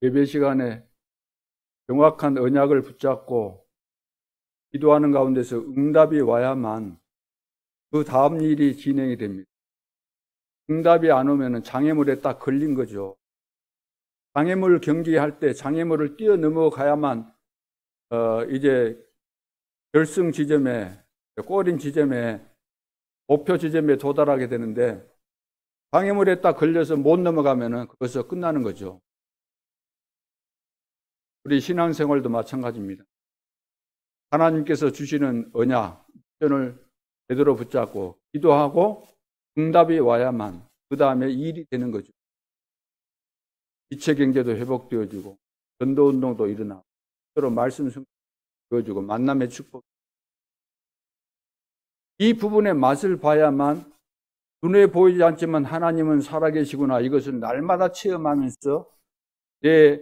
예배 시간에 정확한 언약을 붙잡고 기도하는 가운데서 응답이 와야만 그 다음 일이 진행이 됩니다. 응답이 안 오면 장애물에 딱 걸린 거죠. 장애물 경기할 때 장애물을 뛰어넘어가야만 이제 결승 지점에, 골인 지점에, 목표 지점에 도달하게 되는데, 장애물에 딱 걸려서 못 넘어가면 그것은 끝나는 거죠. 우리 신앙생활도 마찬가지입니다. 하나님께서 주시는 언약, 미션을 제대로 붙잡고 기도하고 응답이 와야만 그 다음에 일이 되는 거죠. 지체경제도 회복되어지고 전도운동도 일어나고 서로 말씀 보여주고 만남의 축복. 이 부분의 맛을 봐야만 눈에 보이지 않지만 하나님은 살아계시구나, 이것을 날마다 체험하면서 내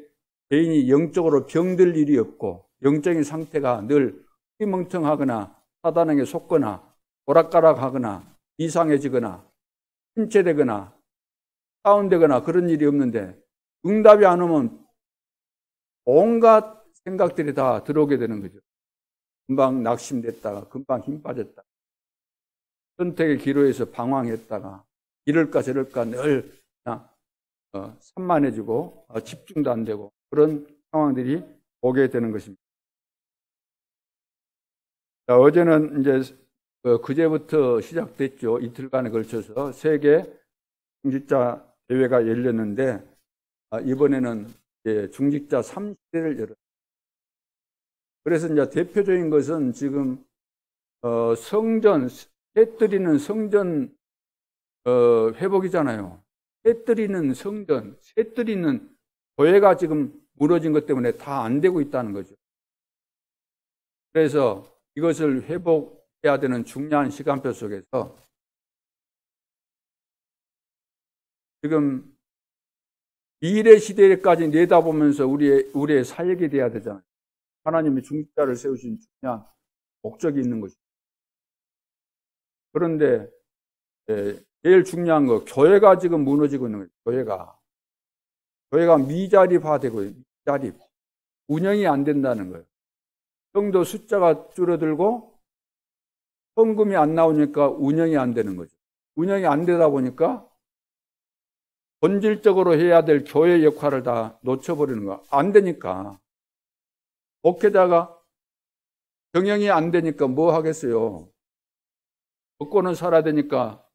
개인이 영적으로 병들 일이 없고 영적인 상태가 늘 희멍텅하거나 사단에게 속거나 오락가락하거나 이상해지거나 침체되거나 다운되거나 그런 일이 없는데, 응답이 안 오면 온갖 생각들이 다 들어오게 되는 거죠. 금방 낙심됐다가 금방 힘 빠졌다, 선택의 기로에서 방황했다가 이럴까 저럴까 늘 산만해지고 집중도 안 되고 그런 상황들이 오게 되는 것입니다. 자, 어제는 이제 그제부터 시작됐죠. 이틀간에 걸쳐서 세계 중직자 대회가 열렸는데, 이번에는 이제 중직자 30대를 열었습니다. 그래서 이제 대표적인 것은 지금 성전, 해뜨리는 성전 회복이잖아요. 해뜨리는 성전, 해뜨리는 교회가 지금 무너진 것 때문에 다 안 되고 있다는 거죠. 그래서 이것을 회복해야 되는 중요한 시간표 속에서 지금 미래 시대까지 내다보면서 우리의 사역이 돼야 되잖아요. 하나님이 중직자를 세우신 중요한 목적이 있는 것이죠. 그런데 제일 중요한 거, 교회가 지금 무너지고 있는 거예요. 교회가 미자립화되고 미자립, 운영이 안 된다는 거예요. 성도 숫자가 줄어들고 헌금이 안 나오니까 운영이 안 되는 거죠. 운영이 안 되다 보니까 본질적으로 해야 될 교회 역할을 다 놓쳐버리는 거야. 안 되니까. 목회자가 경영이 안 되니까 뭐 하겠어요. 먹고는 살아야 되니까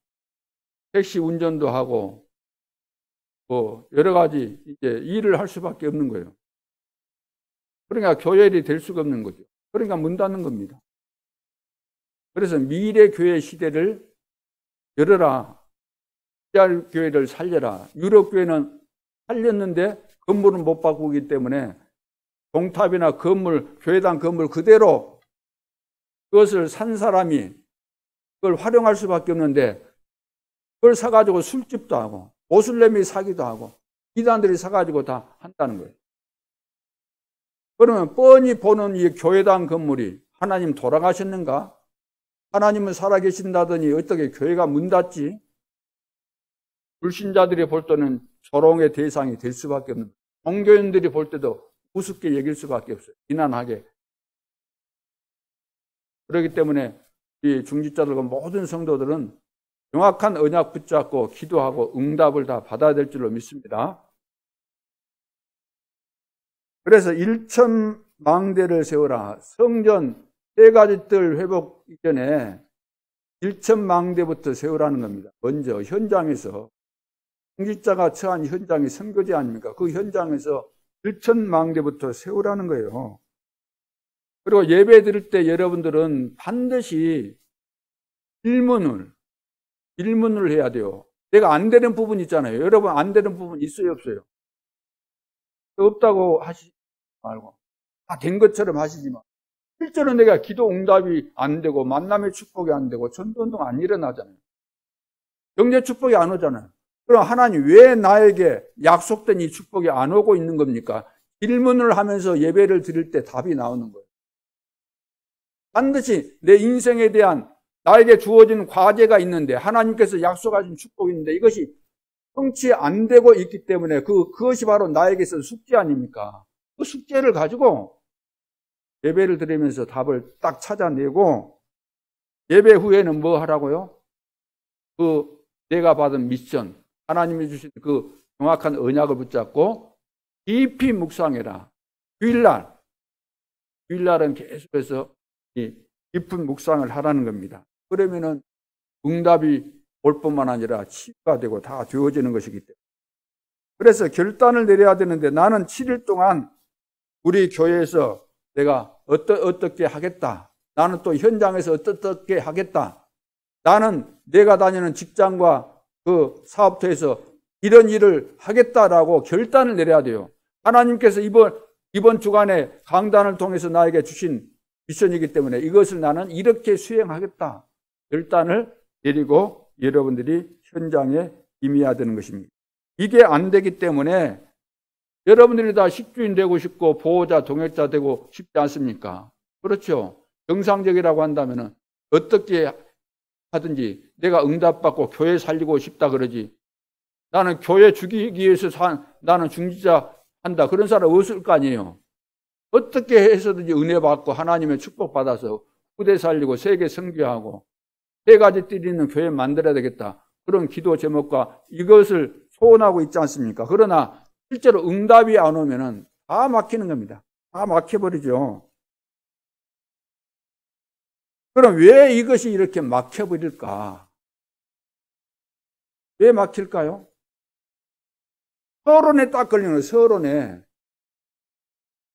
택시 운전도 하고 뭐 여러 가지 이제 일을 할 수밖에 없는 거예요. 그러니까 교회 일이 될 수가 없는 거죠. 그러니까 문 닫는 겁니다. 그래서 미래 교회 시대를 열어라. 이스라엘 교회를 살려라. 유럽 교회는 살렸는데 건물은 못 바꾸기 때문에 동탑이나 건물, 교회당 건물 그대로 그것을 산 사람이 그걸 활용할 수밖에 없는데, 그걸 사가지고 술집도 하고 모슬렘이 사기도 하고 이단들이 사가지고 다 한다는 거예요. 그러면 뻔히 보는 이 교회당 건물이 하나님 돌아가셨는가? 하나님은 살아계신다더니 어떻게 교회가 문 닫지? 불신자들이 볼 때는 조롱의 대상이 될 수밖에 없는 거예요. 종교인들이 볼 때도 우습게 여길 수밖에 없어요. 비난하게. 그렇기 때문에 이 중직자들과 모든 성도들은 정확한 언약 붙잡고 기도하고 응답을 다 받아야 될 줄로 믿습니다. 그래서 1,000망대를 세워라. 성전 세 가지 뜰 회복 이전에 1,000망대부터 세우라는 겁니다. 먼저 현장에서, 중직자가 처한 현장이 선교지 아닙니까? 그 현장에서 1,000망대부터 세우라는 거예요. 그리고 예배 드릴 때 여러분들은 반드시 질문을 해야 돼요. 내가 안 되는 부분 있잖아요. 여러분 안 되는 부분 있어요, 없어요? 없다고 하시지 말고 다 된 것처럼 하시지만 실제로 내가 기도 응답이 안 되고 만남의 축복이 안 되고 전도운동 안 일어나잖아요. 경제 축복이 안 오잖아요. 그럼 하나님 왜 나에게 약속된 이 축복이 안 오고 있는 겁니까? 질문을 하면서 예배를 드릴 때 답이 나오는 거예요. 반드시 내 인생에 대한 나에게 주어진 과제가 있는데, 하나님께서 약속하신 축복이 있는데 이것이 성취 안 되고 있기 때문에 그것이 바로 나에게서 숙제 아닙니까? 그 숙제를 가지고 예배를 드리면서 답을 딱 찾아내고 예배 후에는 뭐 하라고요? 내가 받은 미션, 하나님이 주신 그 정확한 언약을 붙잡고 깊이 묵상해라. 주일날은 계속해서 이 깊은 묵상을 하라는 겁니다. 그러면은 응답이 올 뿐만 아니라 치유가 되고 다 되어지는 것이기 때문에. 그래서 결단을 내려야 되는데 나는 7일 동안 우리 교회에서 내가 어떻게 하겠다. 나는 또 현장에서 어떻게 하겠다. 나는 내가 다니는 직장과 그 사업터에서 이런 일을 하겠다라고 결단을 내려야 돼요. 하나님께서 이번 주간에 강단을 통해서 나에게 주신 미션이기 때문에 이것을 나는 이렇게 수행하겠다. 결단을 내리고 여러분들이 현장에 임해야 되는 것입니다. 이게 안 되기 때문에 여러분들이 다 식주인 되고 싶고 보호자, 동역자 되고 싶지 않습니까? 그렇죠. 정상적이라고 한다면 어떻게 하든지 내가 응답받고 교회 살리고 싶다 그러지. 나는 교회 죽이기 위해서 나는 중지자 한다. 그런 사람 없을 거 아니에요. 어떻게 해서든지 은혜 받고 하나님의 축복 받아서 후대 살리고 세계 선교하고 세 가지 띠 있는 교회 만들어야 되겠다. 그런 기도 제목과 이것을 소원하고 있지 않습니까? 그러나 실제로 응답이 안 오면은 다 막히는 겁니다. 다 막혀버리죠. 그럼 왜 이것이 이렇게 막혀버릴까? 왜 막힐까요? 서론에 딱 걸리는 거예요. 서론에.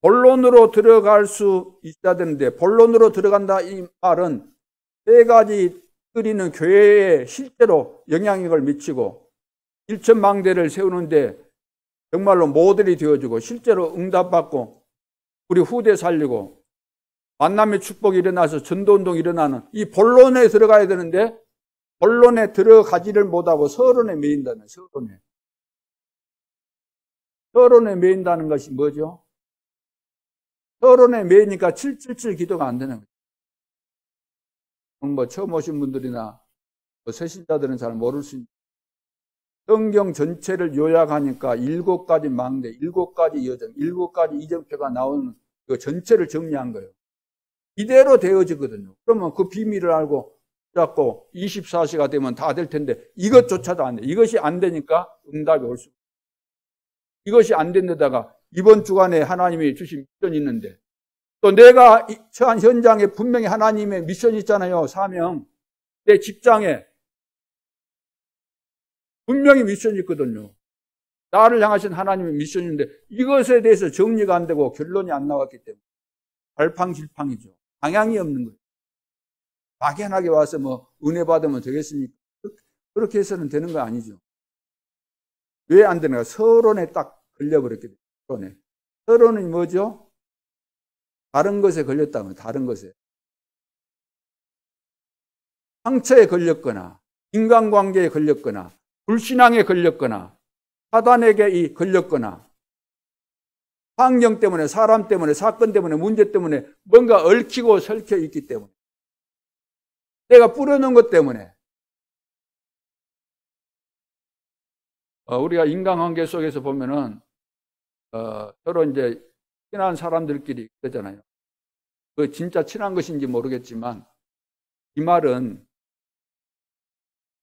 본론으로 들어갈 수 있어야 되는데 본론으로 들어간다 이 말은 세 가지 끓이는 교회에 실제로 영향력을 미치고 일천망대를 세우는데 정말로 모델이 되어주고 실제로 응답받고 우리 후대 살리고 만남의 축복이 일어나서 전도운동이 일어나는 이 본론에 들어가야 되는데 본론에 들어가지를 못하고 서론에 매인다는 서론에 매인다는 것이 뭐죠? 서론에 매이니까 777 기도가 안 되는 거죠. 뭐 처음 오신 분들이나 새 신자들은 잘 모를 수 있는 성경 전체를 요약하니까 7가지 망대, 7가지 여정, 7가지 이정표가 나오는 그 전체를 정리한 거예요. 이대로 되어지거든요. 그러면 그 비밀을 알고 잡고 24시가 되면 다 될 텐데 이것조차도 안 돼. 이것이 안 되니까 응답이 올 수. 이것이 안 된 데다가 이번 주간에 하나님이 주신 미션이 있는데 또 내가 처한 현장에 분명히 하나님의 미션이 있잖아요. 사명. 내 직장에 분명히 미션이 있거든요. 나를 향하신 하나님의 미션인데 이것에 대해서 정리가 안 되고 결론이 안 나왔기 때문에 갈팡질팡이죠. 방향이 없는 거예요. 막연하게 와서 뭐 은혜 받으면 되겠습니까? 그렇게 해서는 되는 거 아니죠. 왜 안 되는가? 서론에 딱 걸려버렸기 때문에. 서론은 뭐죠? 다른 것에 걸렸다면 다른 것에. 상처에 걸렸거나 인간관계에 걸렸거나 불신앙에 걸렸거나 사단에게 걸렸거나 환경 때문에 사람 때문에 사건 때문에 문제 때문에 뭔가 얽히고 설켜 있기 때문에 내가 뿌려놓은 것 때문에 우리가 인간관계 속에서 보면은 서로 이제 친한 사람들끼리 그러잖아요. 그 진짜 친한 것인지 모르겠지만 이 말은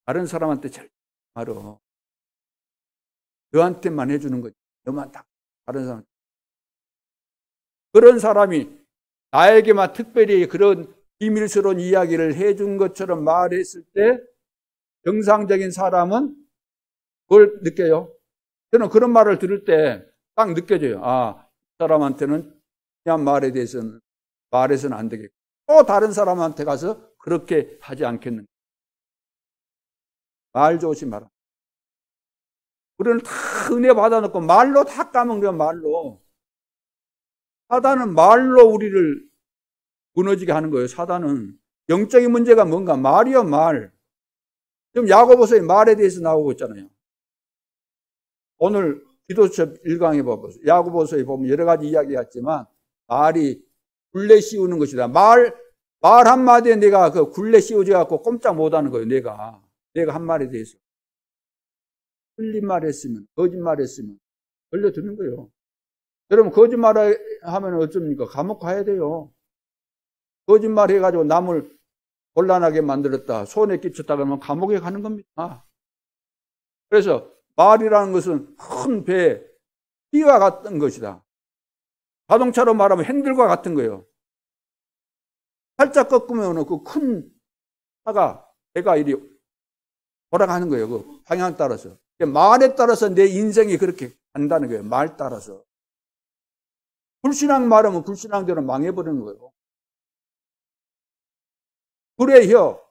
다른 사람한테 잘 말어. 너한테만 해주는 거지. 너만 딱 다른 사람. 그런 사람이 나에게만 특별히 그런 비밀스러운 이야기를 해준 것처럼 말했을 때 정상적인 사람은 그걸 느껴요. 저는 그런 말을 들을 때 딱 느껴져요. 아, 이 사람한테는 그냥 말에 대해서는 말해서는 안 되겠고 또 다른 사람한테 가서 그렇게 하지 않겠는가. 말 조심하라. 우리는 다 은혜 받아놓고 말로 다 까먹는 말로. 사단은 말로 우리를 무너지게 하는 거예요. 사단은. 영적인 문제가 뭔가? 말이요, 말. 지금 야고보서의 말에 대해서 나오고 있잖아요. 오늘 기도처 1강에 봐보세요. 야고보서에 보면 여러 가지 이야기가 있지만 말이 굴레 씌우는 것이다. 말 한마디에 내가 그 굴레 씌워져 갖고 꼼짝 못하는 거예요. 내가 한 말에 대해서. 틀린 말 했으면, 거짓말 했으면 걸려드는 거예요. 여러분, 거짓말 하면 어쩝니까? 감옥 가야 돼요. 거짓말 해가지고 남을 곤란하게 만들었다, 손해 끼쳤다 그러면 감옥에 가는 겁니다. 그래서 말이라는 것은 큰 배에 띠와 같은 것이다. 자동차로 말하면 핸들과 같은 거예요. 살짝 꺾으면 그 큰 차가, 배가 이리 돌아가는 거예요. 그 방향 따라서. 말에 따라서 내 인생이 그렇게 간다는 거예요. 말 따라서. 불신앙 말하면 불신앙대로 망해버리는 거예요. 불의 혀.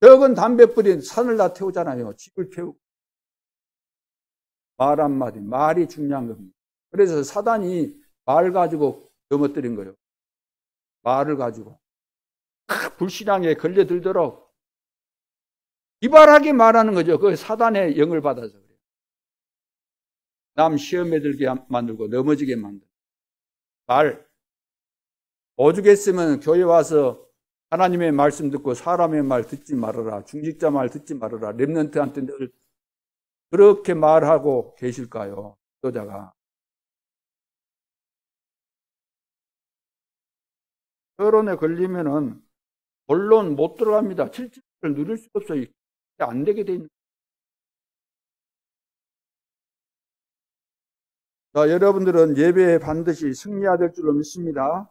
적은 담뱃불이 산을 다 태우잖아요. 집을 태우고. 말 한마디, 말이 중요한 겁니다. 그래서 사단이 말 가지고 넘어뜨린 거예요. 말을 가지고. 불신앙에 걸려들도록 기발하게 말하는 거죠. 그 사단의 영을 받아서 그래요. 남 시험에 들게 만들고 넘어지게 만들고. 말. 오죽했으면 교회 와서 하나님의 말씀 듣고 사람의 말 듣지 말아라. 중직자 말 듣지 말아라. 렘넌트한테 늘 그렇게 말하고 계실까요? 지도자가. 결혼에 걸리면은 본론 못 들어갑니다. 7집을 누릴 수 없어요. 안 되게 돼 있는. 자, 여러분들은 예배에 반드시 승리해야 될 줄로 믿습니다.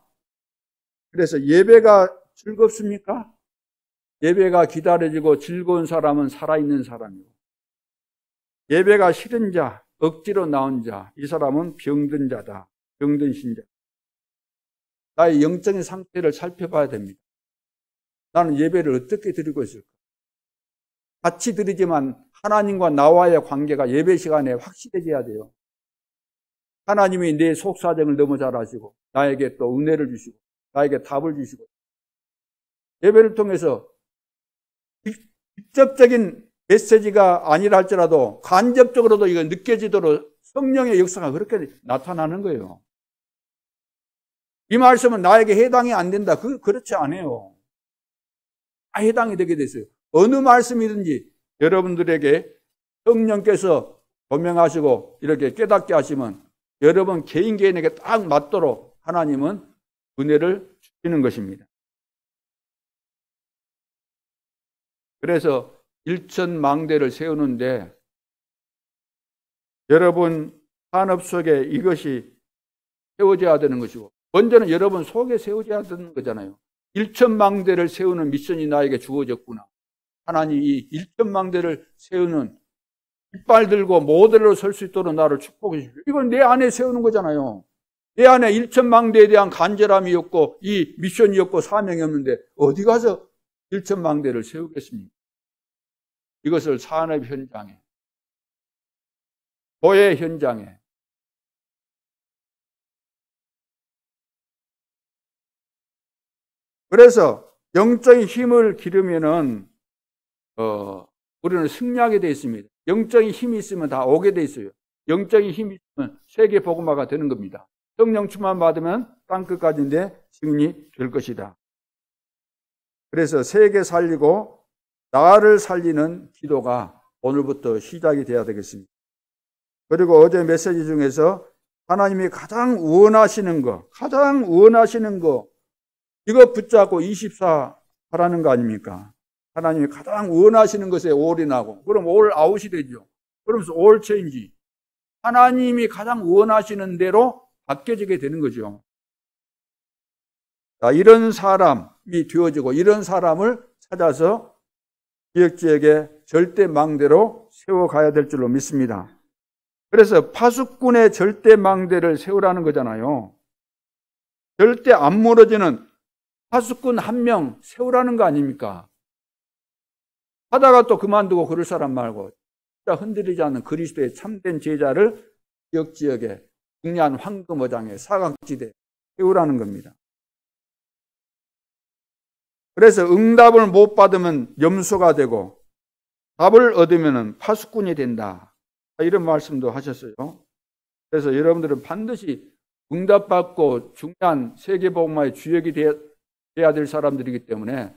그래서 예배가 즐겁습니까? 예배가 기다려지고 즐거운 사람은 살아있는 사람이고, 예배가 싫은 자, 억지로 나온 자, 이 사람은 병든 자다. 병든 신자. 나의 영적인 상태를 살펴봐야 됩니다. 나는 예배를 어떻게 드리고 있을까? 같이 드리지만 하나님과 나와의 관계가 예배 시간에 확실해져야 돼요. 하나님이 내 속사정을 너무 잘 아시고 나에게 또 은혜를 주시고 나에게 답을 주시고, 예배를 통해서 직접적인 메시지가 아니라 할지라도 간접적으로도 이거 느껴지도록 성령의 역사가 그렇게 나타나는 거예요. 이 말씀은 나에게 해당이 안 된다. 그렇지 않아요. 다 해당이 되게 됐어요. 어느 말씀이든지 여러분들에게 성령께서 조명하시고 이렇게 깨닫게 하시면 여러분 개인에게 딱 맞도록 하나님은 은혜를 주시는 것입니다. 그래서 일천망대를 세우는데 여러분 산업 속에 이것이 세워져야 되는 것이고, 먼저는 여러분 속에 세워져야 되는 거잖아요. 일천망대를 세우는 미션이 나에게 주어졌구나. 하나님 이 일천망대를 세우는 깃발 들고 모델로 설 수 있도록 나를 축복해 주십시오. 이건 내 안에 세우는 거잖아요. 내 안에 일천망대에 대한 간절함이었고 이 미션이었고 사명이 없는데 어디 가서 일천망대를 세우겠습니까? 이것을 산업 현장에, 교회 현장에, 그래서 영적인 힘을 기르면은 우리는 승리하게 되어 있습니다. 영적인 힘이 있으면 다 오게 되어 있어요. 영적인 힘이 있으면 세계 복음화가 되는 겁니다. 성령 충만 받으면 땅끝까지인데 증인이 될 것이다. 그래서 세계 살리고 나를 살리는 기도가 오늘부터 시작이 돼야 되겠습니다. 그리고 어제 메시지 중에서 하나님이 가장 원하시는 거, 이거 붙잡고 24 하라는 거 아닙니까? 하나님이 가장 원하시는 것에 올인하고, 그럼 올 아웃이 되죠. 그러면서 올 체인지. 하나님이 가장 원하시는 대로 바뀌어지게 되는 거죠. 자, 이런 사람이 되어지고 이런 사람을 찾아서 지역지역에 절대망대로 세워가야 될 줄로 믿습니다. 그래서 파수꾼의 절대망대를 세우라는 거잖아요. 절대 안 무너지는 파수꾼 한 명 세우라는 거 아닙니까? 하다가 또 그만두고 그럴 사람 말고 진짜 흔들리지 않는 그리스도의 참된 제자를 지역지역에 중요한 황금어장에 사각지대에 세우라는 겁니다. 그래서 응답을 못 받으면 염소가 되고 답을 얻으면 파수꾼이 된다. 이런 말씀도 하셨어요. 그래서 여러분들은 반드시 응답받고 중요한 세계복음화의 주역이 돼야 될 사람들이기 때문에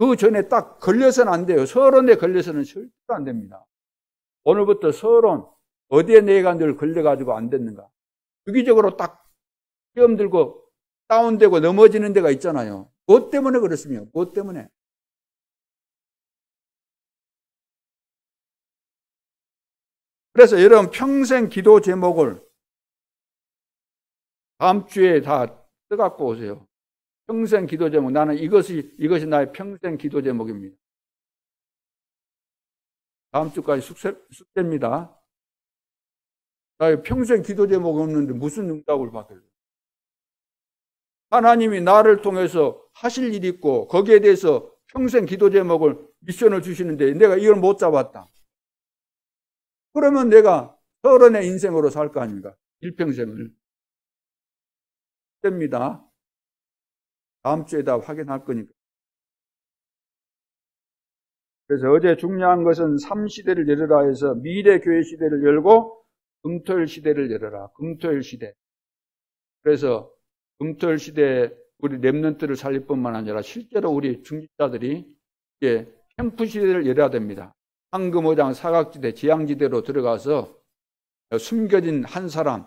그 전에 딱 걸려서는 안 돼요. 서론에 걸려서는 절대로 안 됩니다. 오늘부터 서론, 어디에 내가 늘 걸려가지고 안 됐는가. 주기적으로 딱 시험 들고 다운되고 넘어지는 데가 있잖아요. 무엇 때문에 그렇습니까? 무엇 때문에? 그래서 여러분 평생 기도 제목을 다음 주에 다 써갖고 오세요. 평생 기도 제목. 나는 이것이 나의 평생 기도 제목입니다. 다음 주까지 숙제입니다. 나의 평생 기도 제목이 없는데 무슨 응답을 받을래요? 하나님이 나를 통해서 하실 일이 있고 거기에 대해서 평생 기도 제목을 미션을 주시는데 내가 이걸 못 잡았다. 그러면 내가 서른의 인생으로 살 거 아닙니까? 일평생을. 됩니다. 다음 주에 다 확인할 거니까. 그래서 어제 중요한 것은 3시대를 열어라 해서 미래 교회 시대를 열고 금토일 시대를 열어라. 금토일 시대. 그래서 금토일 시대에 우리 렘넌트를 살릴 뿐만 아니라 실제로 우리 중직자들이 이제 캠프 시대를 열어야 됩니다. 황금오장 사각지대, 지향지대로 들어가서 숨겨진 한 사람,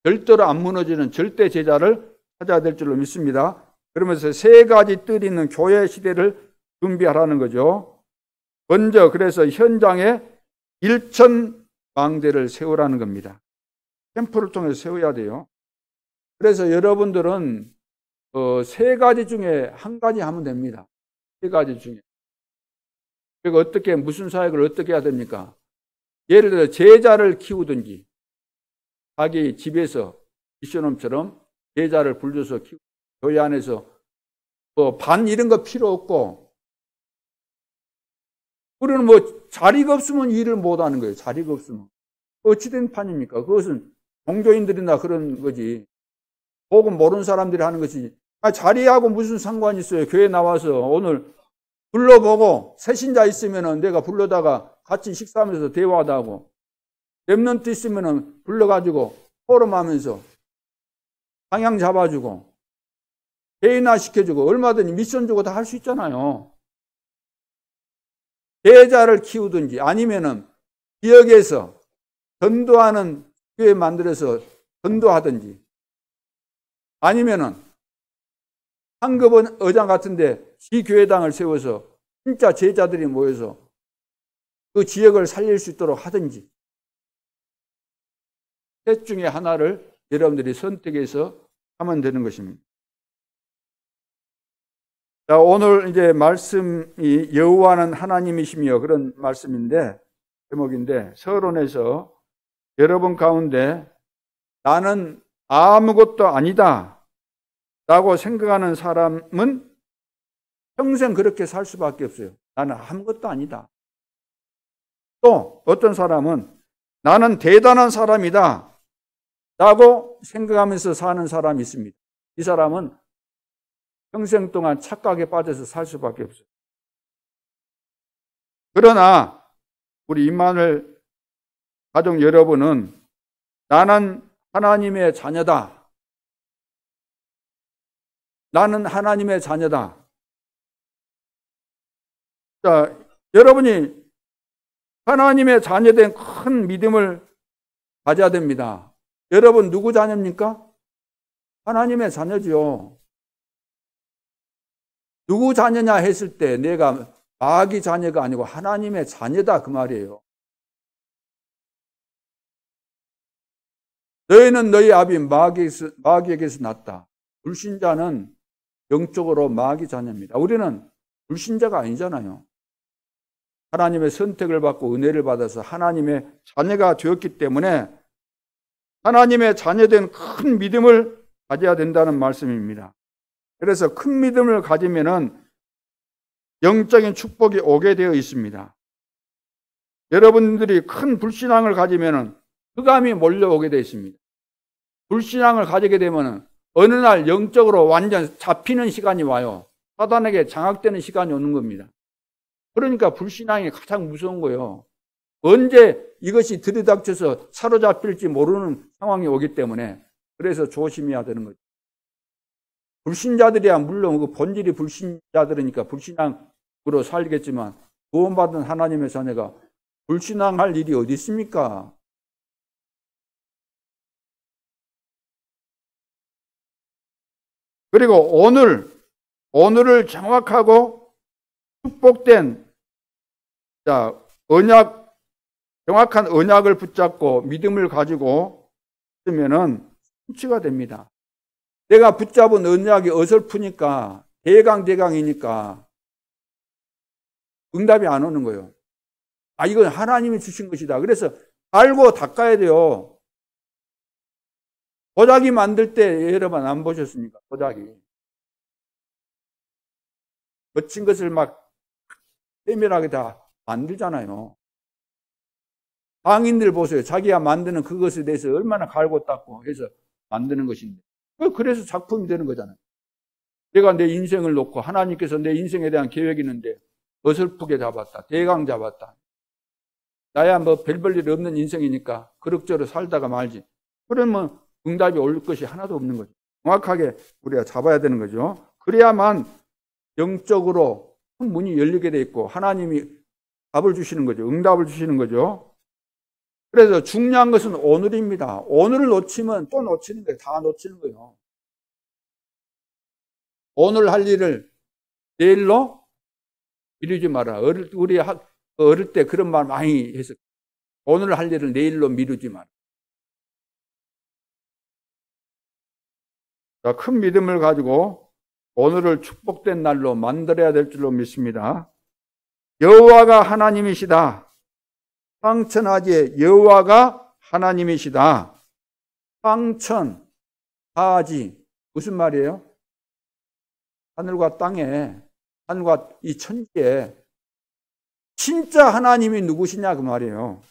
절대로 안 무너지는 절대 제자를 찾아야 될 줄로 믿습니다. 그러면서 세 가지 뜰이 있는 교회 시대를 준비하라는 거죠. 먼저 그래서 현장에 1,000망대를 세우라는 겁니다. 캠프를 통해서 세워야 돼요. 그래서 여러분들은 세 가지 중에 한 가지 하면 됩니다. 세 가지 중에. 그리고 무슨 사역을 어떻게 해야 됩니까? 예를 들어 제자를 키우든지 자기 집에서 미션홈처럼 제자를 불러서 키우고 교회 안에서 반 이런 거 필요 없고 우리는 자리가 없으면 일을 못 하는 거예요. 자리가 없으면. 어찌된 판입니까? 그것은 종교인들이나 그런 거지. 복음 모르는 사람들이 하는 것이지. 자리하고 무슨 상관이 있어요? 교회 나와서 오늘 불러보고 새신자 있으면은 내가 불러다가 같이 식사하면서 대화도 하고 렘넌트 있으면은 불러가지고 포럼하면서 방향 잡아주고 개인화 시켜주고 얼마든지 미션 주고 다 할 수 있잖아요. 제자를 키우든지 아니면은 지역에서 전도하는 교회 만들어서 전도하든지 아니면은 황금원 의장 같은데 지교회당을 세워서 진짜 제자들이 모여서 그 지역을 살릴 수 있도록 하든지 셋 중에 하나를 여러분들이 선택해서 하면 되는 것입니다. 자, 오늘 이제 말씀이 여호와는 하나님이시며 그런 말씀인데 제목인데 서론에서 여러분 가운데 나는 아무것도 아니다 라고 생각하는 사람은 평생 그렇게 살 수밖에 없어요. 나는 아무것도 아니다. 또 어떤 사람은 나는 대단한 사람이다 라고 생각하면서 사는 사람이 있습니다. 이 사람은 평생 동안 착각에 빠져서 살 수밖에 없어요. 그러나 우리 임마누엘 가족 여러분은 나는 하나님의 자녀다. 나는 하나님의 자녀다. 자, 여러분이 하나님의 자녀된 큰 믿음을 가져야 됩니다. 여러분 누구 자녀입니까? 하나님의 자녀죠. 누구 자녀냐 했을 때 내가 마귀 자녀가 아니고 하나님의 자녀다 그 말이에요. 너희는 너희 아비 마귀에게서 났다. 불신자는 영적으로 마귀 자녀입니다. 우리는 불신자가 아니잖아요. 하나님의 선택을 받고 은혜를 받아서 하나님의 자녀가 되었기 때문에 하나님의 자녀된 큰 믿음을 가져야 된다는 말씀입니다. 그래서 큰 믿음을 가지면은 영적인 축복이 오게 되어 있습니다. 여러분들이 큰 불신앙을 가지면은 흑암이 몰려오게 되어 있습니다. 불신앙을 가지게 되면은 어느 날 영적으로 완전 잡히는 시간이 와요. 사단에게 장악되는 시간이 오는 겁니다. 그러니까 불신앙이 가장 무서운 거예요. 언제 이것이 들이닥쳐서 사로잡힐지 모르는 상황이 오기 때문에 그래서 조심해야 되는 거죠. 불신자들이야 물론 그 본질이 불신자들이니까 불신앙 살겠지만 구원받은 하나님의 자녀가 불신앙할 일이 어디 있습니까? 그리고 오늘을 정확하고 축복된 정확한 언약을 붙잡고 믿음을 가지고 있으면은 성취가 됩니다. 내가 붙잡은 언약이 어설프니까 대강이니까 응답이 안 오는 거예요. 이건 하나님이 주신 것이다. 그래서 알고 닦아야 돼요. 도자기 만들 때 여러분 안 보셨습니까? 도자기. 멋진 것을 막 세밀하게 다 만들잖아요. 상인들 보세요. 자기가 만드는 그것에 대해서 얼마나 갈고 닦고 해서 만드는 것인데. 그래서 작품이 되는 거잖아요. 내가 내 인생을 놓고 하나님께서 내 인생에 대한 계획이 있는데 어설프게 잡았다. 대강 잡았다. 나야 뭐 별 일 없는 인생이니까 그럭저럭 살다가 말지. 그러면 응답이 올 것이 하나도 없는 거죠. 정확하게 우리가 잡아야 되는 거죠. 그래야만 영적으로 큰 문이 열리게 돼 있고 하나님이 답을 주시는 거죠. 응답을 주시는 거죠. 그래서 중요한 것은 오늘입니다. 오늘을 놓치면 또 놓치는 거예요. 다 놓치는 거예요. 오늘 할 일을 내일로 미루지 마라. 우리 어릴 때 그런 말 많이 해서 오늘 할 일을 내일로 미루지 마라. 자, 큰 믿음을 가지고 오늘을 축복된 날로 만들어야 될 줄로 믿습니다. 여호와가 하나님이시다. 황천하지에 여호와가 하나님이시다. 황천, 하지 무슨 말이에요? 하늘과 땅에, 하늘과 이 천지에 진짜 하나님이 누구시냐 그 말이에요.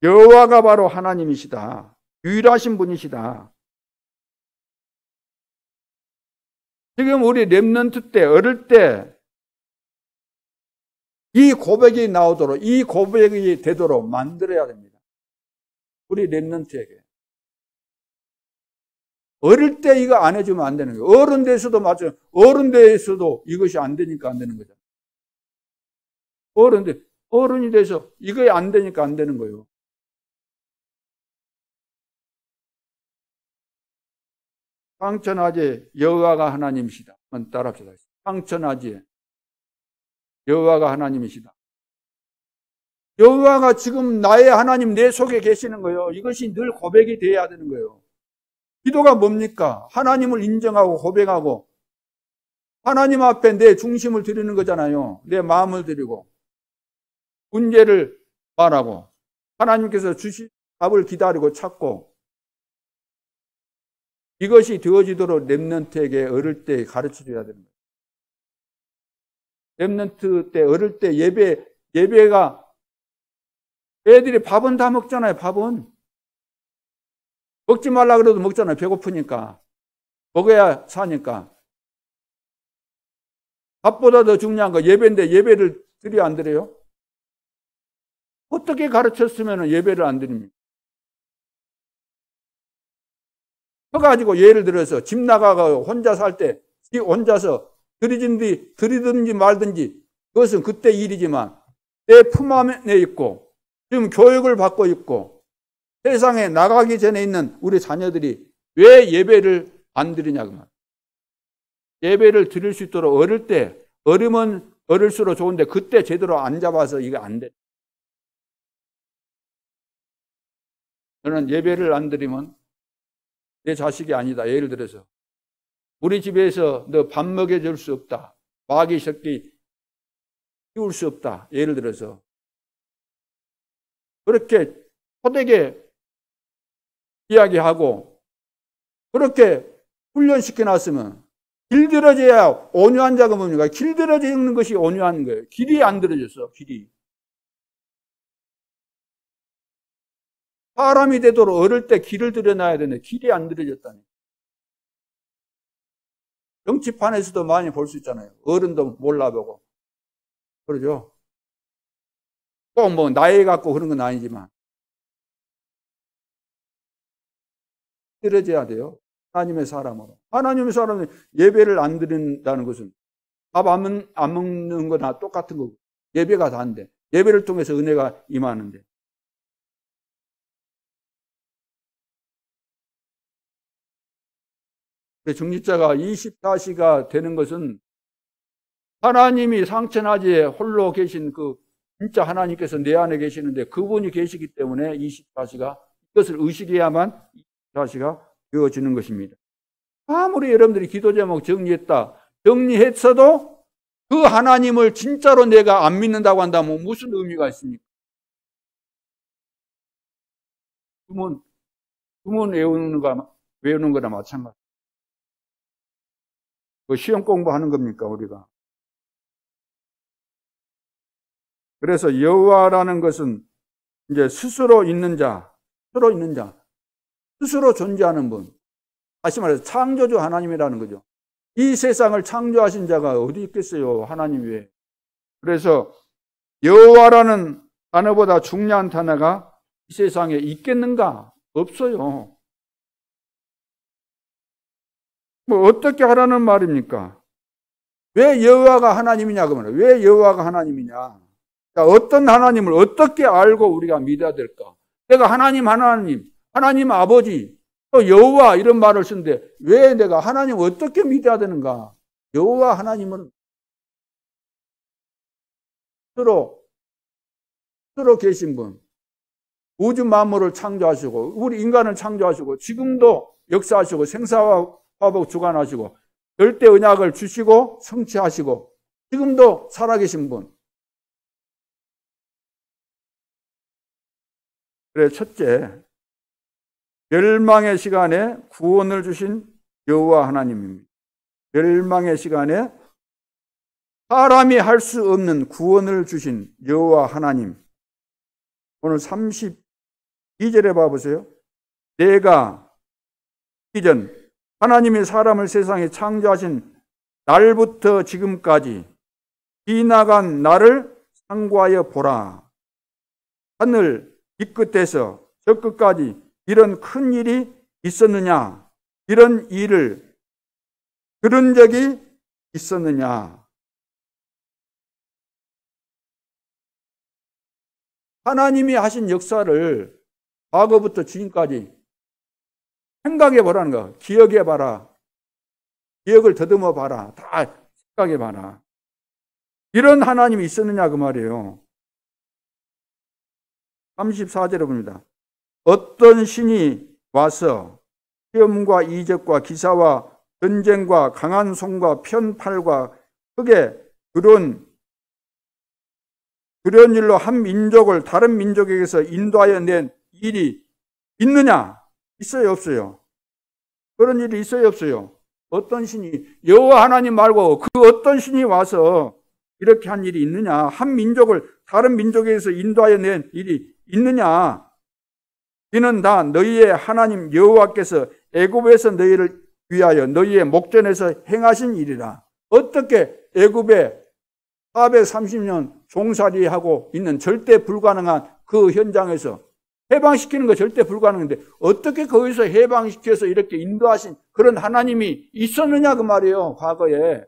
여호와가 바로 하나님이시다. 유일하신 분이시다. 지금 우리 렘넌트 때 어릴 때 이 고백이 나오도록 이 고백이 되도록 만들어야 됩니다. 우리 렘넌트에게. 어릴 때 이거 안 해주면 안 되는 거예요. 어른 돼서도 맞아요. 어른 돼서도 이것이 안 되니까 안 되는 거죠. 어른이 돼서 이거 안 되니까 안 되는 거예요. 황천하지에 여호와가 하나님이시다. 따라합시다. 황천하지에 여호와가 하나님이시다. 여호와가 지금 나의 하나님 내 속에 계시는 거예요. 이것이 늘 고백이 돼야 되는 거예요. 기도가 뭡니까? 하나님을 인정하고 고백하고 하나님 앞에 내 중심을 드리는 거잖아요. 내 마음을 드리고 문제를 말하고 하나님께서 주신 답을 기다리고 찾고 이것이 되어지도록 렘넌트에게 어릴 때 가르쳐줘야 되는 거예요. 렘넌트 때 어릴 때 예배가 애들이 밥은 다 먹잖아요. 밥은 먹지 말라 그래도 먹잖아요. 배고프니까 먹어야 사니까. 밥보다 더 중요한 거 예배인데 예배를 드려 안 드려요? 어떻게 가르쳤으면 예배를 안 드립니까? 커가지고 예를 들어서 집 나가고 혼자 살 때 혼자서 들이든지 말든지 그것은 그때 일이지만 내 품 안에 있고 지금 교육을 받고 있고 세상에 나가기 전에 있는 우리 자녀들이 왜 예배를 안 드리냐고 말이에요. 예배를 드릴 수 있도록 어릴 때 어리면 어릴수록 좋은데 그때 제대로 안 잡아서 이거 안 돼. 저는 예배를 안 드리면 내 자식이 아니다. 예를 들어서 우리 집에서 너 밥 먹여줄 수 없다. 마귀 새끼 키울 수 없다. 예를 들어서 그렇게 호되게 이야기하고 그렇게 훈련시켜 놨으면 길들여져야 온유한 자가 뭡니까? 길들여지는 것이 온유한 거예요. 길이 안 들어졌어. 길이. 사람이 되도록 어릴 때 길을 들여놔야 되는데 길이 안 들여졌다니. 정치판에서도 많이 볼 수 있잖아요. 어른도 몰라보고. 그러죠? 꼭 뭐 나이 갖고 그런 건 아니지만. 들어져야 돼요. 하나님의 사람으로. 하나님의 사람은 예배를 안 드린다는 것은 밥 안 먹는 거나 똑같은 거고. 예배가 다인데. 예배를 통해서 은혜가 임하는데. 중직자가 24시가 되는 것은 하나님이 상천하지에 홀로 계신 그 진짜 하나님께서 내 안에 계시는데 그분이 계시기 때문에 24시가 이것을 의식해야만 24시가 되어지는 것입니다. 아무리 여러분들이 기도 제목 정리했어도 그 하나님을 진짜로 내가 안 믿는다고 한다면 무슨 의미가 있습니까? 주문 외우는 거나 마찬가지. 그 시험 공부하는 겁니까, 우리가? 그래서 여호와라는 것은 이제 스스로 있는 자, 스스로 존재하는 분. 다시 말해서 창조주 하나님이라는 거죠. 이 세상을 창조하신 자가 어디 있겠어요, 하나님 외에. 그래서 여호와라는 단어보다 중요한 단어가 이 세상에 있겠는가? 없어요. 뭐 어떻게 하라는 말입니까? 왜 여호와가 하나님이냐 그러면 왜 여호와가 하나님이냐? 어떤 하나님을 어떻게 알고 우리가 믿어야 될까? 내가 하나님 아버지, 또 여호와 이런 말을 쓰는데 왜 내가 하나님을 어떻게 믿어야 되는가? 여호와 하나님은 스스로 계신 분, 우주 만물을 창조하시고 우리 인간을 창조하시고 지금도 역사하시고 생사와 화복 주관하시고 절대 언약을 주시고 성취하시고 지금도 살아계신 분. 그래, 첫째, 멸망의 시간에 구원을 주신 여호와 하나님입니다. 멸망의 시간에 사람이 할 수 없는 구원을 주신 여호와 하나님. 오늘 32절에 봐보세요. 내가 이전 하나님이 사람을 세상에 창조하신 날부터 지금까지 지나간 날을 상고하여 보라. 하늘 이 끝에서 저 끝까지 이런 큰 일이 있었느냐? 이런 일을 들은 적이 있었느냐? 하나님이 하신 역사를 과거부터 지금까지 생각해 보라는 거. 기억해 봐라. 기억을 더듬어 봐라. 다 생각해 봐라. 이런 하나님이 있었느냐 그 말이에요. 34절에 봅니다. 어떤 신이 와서 시험과 이적과 기사와 전쟁과 강한 손과 편팔과 흙에 그런 일로 한 민족을 다른 민족에게서 인도하여 낸 일이 있느냐? 있어요, 없어요? 그런 일이 있어요, 없어요? 어떤 신이, 여호와 하나님 말고 그 어떤 신이 와서 이렇게 한 일이 있느냐? 한 민족을 다른 민족에게서 인도하여 낸 일이 있느냐? 이는 다 너희의 하나님 여호와께서 애굽에서 너희를 위하여 너희의 목전에서 행하신 일이라. 어떻게 애굽에 430년 종살이하고 있는 절대 불가능한 그 현장에서 해방시키는 거 절대 불가능한데 어떻게 거기서 해방시켜서 이렇게 인도하신 그런 하나님이 있었느냐 그 말이에요. 과거에.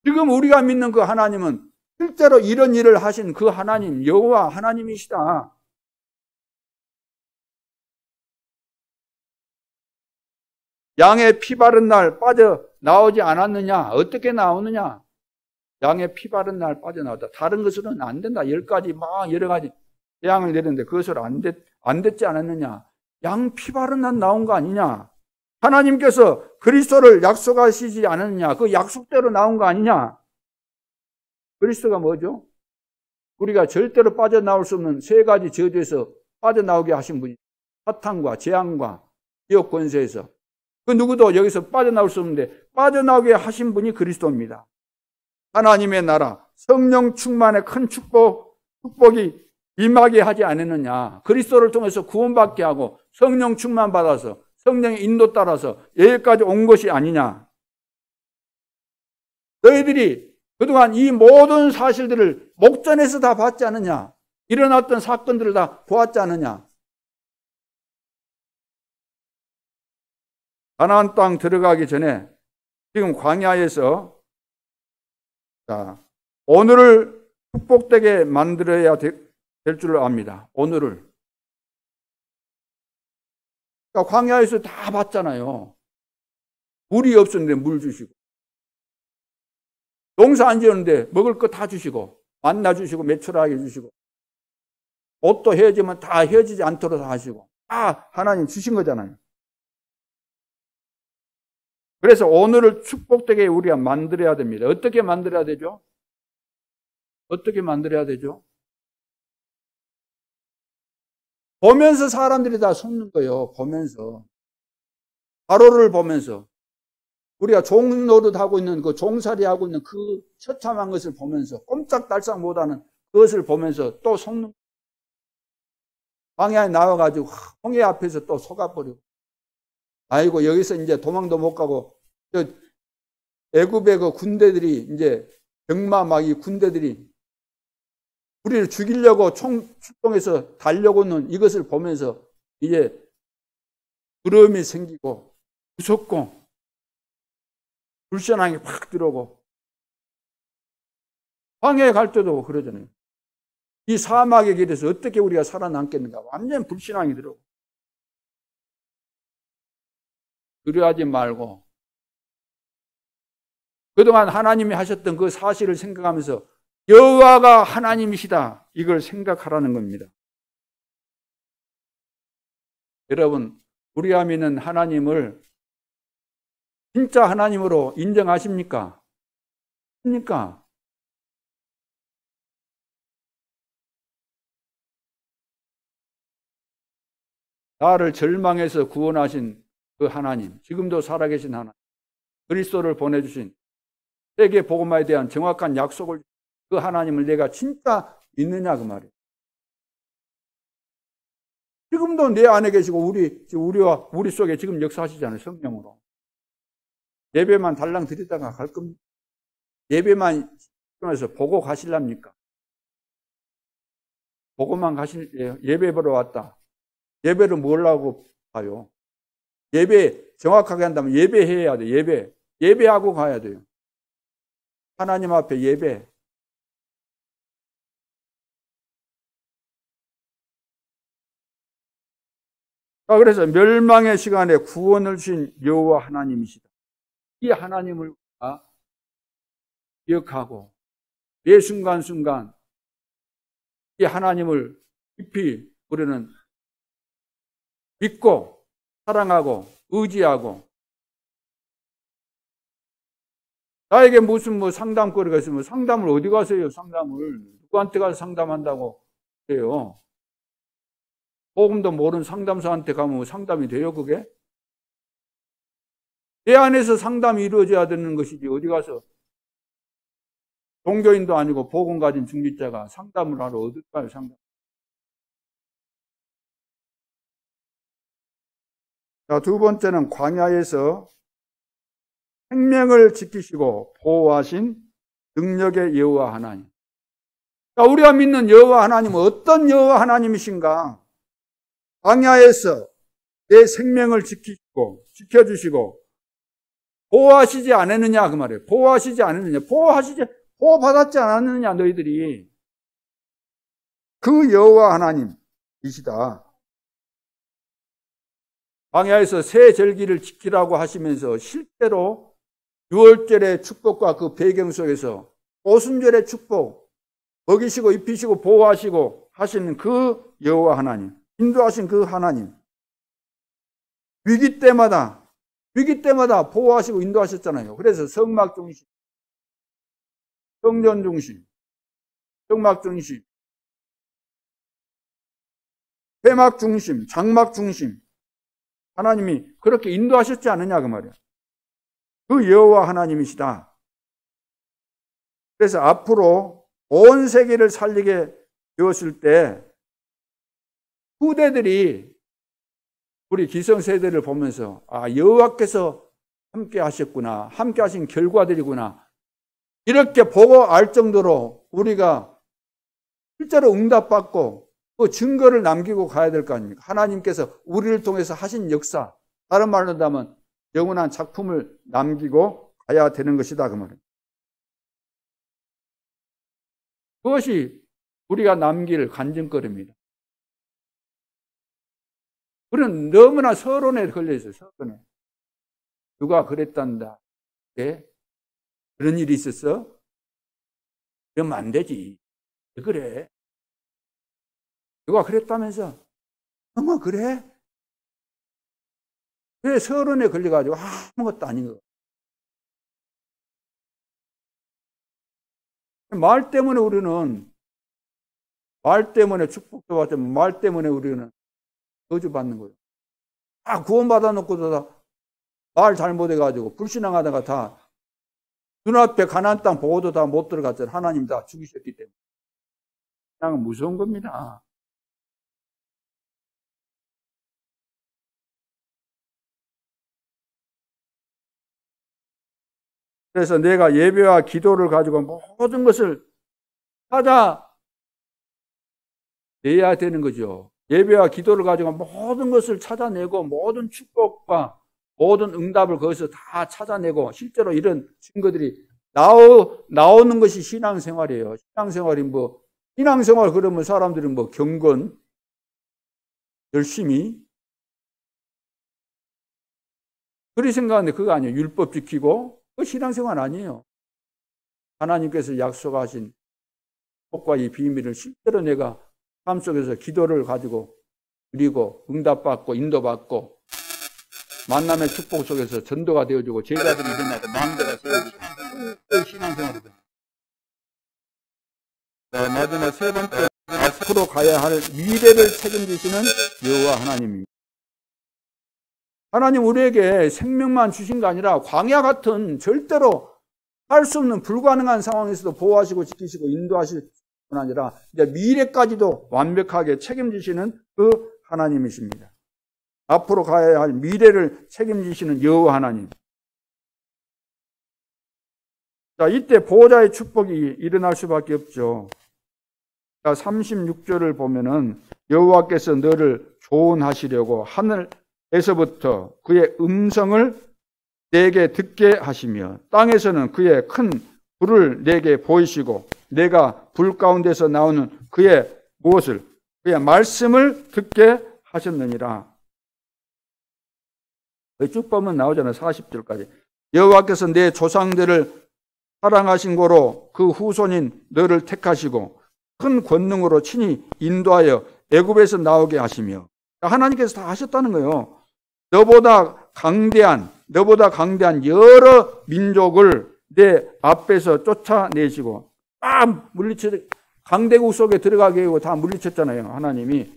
지금 우리가 믿는 그 하나님은 실제로 이런 일을 하신 그 하나님, 여호와 하나님이시다. 양의 피 바른 날 빠져나오지 않았느냐? 어떻게 나오느냐? 양의 피 바른 날 빠져나왔다. 다른 것으로는 안 된다. 10가지 막 여러 가지 재앙을 내렸는데 그것을 안 됐지 않았느냐? 양 피 바른 날 나온 거 아니냐? 하나님께서 그리스도를 약속하시지 않았느냐? 그 약속대로 나온 거 아니냐? 그리스도가 뭐죠? 우리가 절대로 빠져나올 수 없는 3가지 저주에서 빠져나오게 하신 분이 사탄과 재앙과 지옥 권세에서 그 누구도 여기서 빠져나올 수 없는데 빠져나오게 하신 분이 그리스도입니다. 하나님의 나라, 성령 충만의 큰 축복이 임하게 하지 않았느냐. 그리스도를 통해서 구원받게 하고 성령 충만 받아서 성령의 인도 따라서 여기까지 온 것이 아니냐. 너희들이 그동안 이 모든 사실들을 목전에서 다 봤지 않느냐. 일어났던 사건들을 다 보았지 않느냐. 가나안 땅 들어가기 전에 지금 광야에서 자, 오늘을 축복되게 만들어야 될 줄 압니다. 오늘을. 그러니까 광야에서 다 봤잖아요. 물이 없었는데 물 주시고, 농사 안 지었는데 먹을 거 다 주시고, 만나 주시고, 매출하게 주시고, 옷도 헤어지면 다 헤어지지 않도록 다 하시고, 다 하나님 주신 거잖아요. 그래서 오늘을 축복되게 우리가 만들어야 됩니다. 어떻게 만들어야 되죠? 어떻게 만들어야 되죠? 보면서 사람들이 다 속는 거예요. 보면서. 바로를 보면서. 우리가 종노릇 하고 있는 그 종살이 하고 있는 그 처참한 것을 보면서 꼼짝달싹 못하는 그것을 보면서 또 속는 광야에 나와가지고 홍해 앞에서 또 속아버리고 아이고 여기서 이제 도망도 못 가고 저 애굽의 그 군대들이 이제 병마 막 이 군대들이 우리를 죽이려고 총 출동해서 달려오는 이것을 보면서 이제 두려움이 생기고 무섭고 불편함이 확 들어오고 광야에 갈 때도 그러잖아요. 이 사막의 길에서 어떻게 우리가 살아남겠는가 완전 불신앙이 들어오고 두려워하지 말고 그동안 하나님이 하셨던 그 사실을 생각하면서 여호와가 하나님이시다 이걸 생각하라는 겁니다. 여러분 우리가 믿는 하나님을 진짜 하나님으로 인정하십니까? 십니까? 나를 절망에서 구원하신 그 하나님, 지금도 살아계신 하나님, 그리스도를 보내주신 세계 복음화에 대한 정확한 약속을 그 하나님을 내가 진짜 믿느냐 그 말이에요. 지금도 내 안에 계시고 우리와 우리 속에 지금 역사하시잖아요. 성령으로. 예배만 달랑 드리다가 갈 겁니다. 예배만 집중해서 보고 가실랍니까? 보고만 가실 예배 보러 왔다. 예배를 뭘 하고 가요? 예배 정확하게 한다면 예배해야 돼요. 예배하고 가야 돼요. 하나님 앞에 예배. 그래서 멸망의 시간에 구원을 주신 여호와 하나님이시다. 이 하나님을 기억하고 매 순간순간 이 하나님을 깊이 우리는 믿고 사랑하고 의지하고 나에게 무슨 상담거리가 있으면 상담을 어디 가서 해요? 상담을 누구한테 가서 상담한다고 해요? 복음도 모르는 상담사한테 가면 상담이 돼요, 그게? 내 안에서 상담이 이루어져야 되는 것이지, 어디 가서 종교인도 아니고 복음 가진 중직자가 상담을 하러 어디 가요, 상담. 자, 두 번째는 광야에서 생명을 지키시고 보호하신 능력의 여호와 하나님. 자, 우리가 믿는 여호와 하나님은 어떤 여호와 하나님이신가? 광야에서 내 생명을 지키시고 지켜주시고 보호하시지 않았느냐 그 말이에요. 보호하시지 않았느냐. 보호받았지 않았느냐 너희들이. 그 여호와 하나님이시다. 광야에서 새 절기를 지키라고 하시면서 실제로 6월절의 축복과 그 배경 속에서 오순절의 축복, 먹이시고 입히시고 보호하시고 하시는 그 여호와 하나님, 인도하신 그 하나님. 위기 때마다 보호하시고 인도하셨잖아요. 그래서 성막 중심, 성전 중심, 성막 중심, 회막 중심, 장막 중심. 하나님이 그렇게 인도하셨지 않느냐 그 말이야. 그 여호와 하나님이시다. 그래서 앞으로 온 세계를 살리게 되었을 때 후대들이 우리 기성세대를 보면서 여호와께서 함께 하셨구나. 함께 하신 결과들이구나. 이렇게 보고 알 정도로 우리가 실제로 응답받고 그 증거를 남기고 가야 될 거 아닙니까? 하나님께서 우리를 통해서 하신 역사, 다른 말로 한다면 영원한 작품을 남기고 가야 되는 것이다 그 말입니다. 그것이 우리가 남길 간증거리입니다. 우리는 너무나 서론에 걸려있어요. 서론에. 누가 그랬단다. 네? 그런 일이 있었어? 그러면 안 되지. 왜 그래? 누가 그랬다면서? 어머 그래? 왜 서론에 걸려가지고 아무것도 아닌 거. 말 때문에 우리는 말 때문에 축복도 받지만 말 때문에 우리는 저주받는 거예요. 다 구원받아 놓고도 다 말 잘못해가지고 불신앙하다가 다 눈앞에 가나안 땅 보고도 다 못 들어갔잖아요. 하나님 다 죽이셨기 때문에. 그냥 무서운 겁니다. 그래서 내가 예배와 기도를 가지고 모든 것을 찾아내야 되는 거죠. 예배와 기도를 가지고 모든 것을 찾아내고 모든 축복과 모든 응답을 거기서 다 찾아내고 실제로 이런 증거들이 나오는 것이 신앙생활이에요. 신앙생활 그러면 사람들은 뭐 경건, 열심히 그렇게 생각하는데 그거 아니에요. 율법 지키고 그 신앙생활 아니에요. 하나님께서 약속하신 복과 이 비밀을 실제로 내가 삶 속에서 기도를 가지고 그리고 응답받고 인도받고 만남의 축복 속에서 전도가 되어주고 제자들이 일어나서 망대가 세워지고 그 신앙생활이다. 마지막 세 번째 앞으로 가야 할 미래를 책임지시는 여호와 하나님입니다. 하나님 우리에게 생명만 주신 게 아니라 광야 같은 절대로 할 수 없는 불가능한 상황에서도 보호하시고 지키시고 인도하실 뿐 아니라 이제 미래까지도 완벽하게 책임지시는 그 하나님이십니다. 앞으로 가야 할 미래를 책임지시는 여호와 하나님. 자, 이때 보호자의 축복이 일어날 수밖에 없죠. 자, 36절을 보면은 여호와께서 너를 조언하시려고 하늘에서부터 그의 음성을 내게 듣게 하시며 땅에서는 그의 큰 불을 내게 보이시고 내가 불 가운데서 나오는 그의 말씀을 듣게 하셨느니라. 쭉 보면 나오잖아요. 40절까지. 여호와께서 내 조상들을 사랑하신 고로 그 후손인 너를 택하시고 큰 권능으로 친히 인도하여 애굽에서 나오게 하시며 하나님께서 다 하셨다는 거예요. 너보다 강대한 여러 민족을 내 앞에서 쫓아내시고 다 강대국 속에 들어가게 하고 다 물리쳤잖아요. 하나님이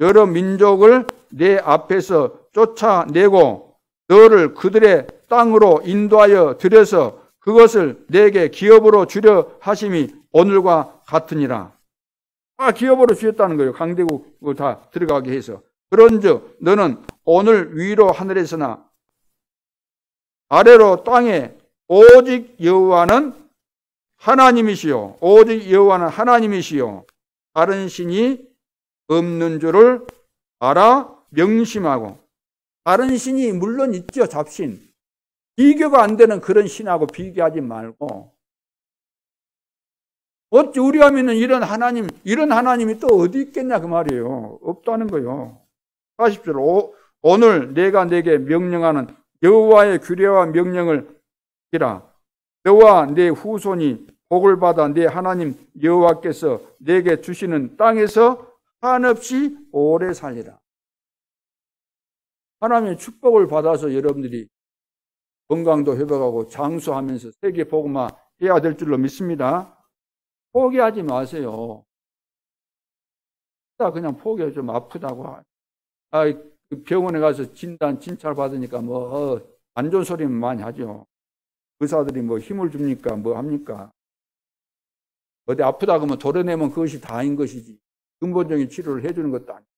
여러 민족을 내 앞에서 쫓아내고 너를 그들의 땅으로 인도하여 들여서 그것을 내게 기업으로 주려 하심이 오늘과 같으니라. 다 기업으로 주셨다는 거예요. 강대국을 다 들어가게 해서. 그런즉 너는 오늘 위로 하늘에서나 아래로 땅에 오직 여호와는 하나님이시요 다른 신이 없는 줄을 알아 명심하고. 다른 신이 물론 있죠. 잡신. 비교가 안 되는 그런 신하고 비교하지 말고. 어찌 우리가 믿는 이런 하나님이 또 어디 있겠냐 그 말이에요. 없다는 거예요. 40절 오늘 내가 내게 명령하는 여호와의 규례와 명령을 지키라. 너와 내 후손이 복을 받아 내 하나님 여호와께서 내게 주시는 땅에서 한없이 오래 살리라. 하나님의 축복을 받아서 여러분들이 건강도 회복하고 장수하면서 세계 복음화 해야 될 줄로 믿습니다. 포기하지 마세요. 그냥 포기해. 좀 아프다고. 병원에 가서 진찰 받으니까 안 좋은 소리는 많이 하죠. 의사들이 힘을 줍니까? 뭐 합니까? 어디 아프다 그러면 도려내면 그것이 다인 것이지. 근본적인 치료를 해주는 것도 아니고.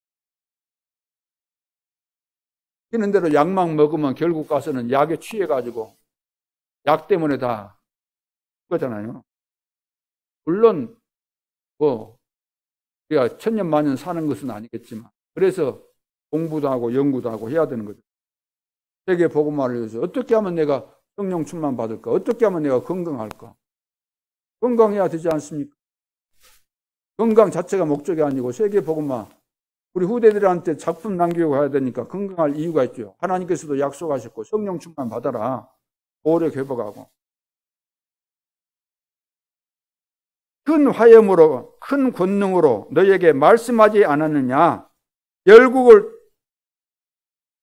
시키는 대로 약만 먹으면 결국 가서는 약에 취해가지고 약 때문에 다 그거잖아요. 물론 우리가 천년만년 사는 것은 아니겠지만 그래서 공부도 하고 연구도 하고 해야 되는 거죠. 세계 복음화를 위해서 어떻게 하면 내가 성령 충만 받을까? 어떻게 하면 내가 건강할까? 건강해야 되지 않습니까? 건강 자체가 목적이 아니고 세계복음화, 우리 후대들한테 작품 남기고 가야 되니까 건강할 이유가 있죠. 하나님께서도 약속하셨고 성령 충만 받아라. 오래 회복하고. 큰 화염으로 큰 권능으로 너에게 말씀하지 않았느냐? 열국을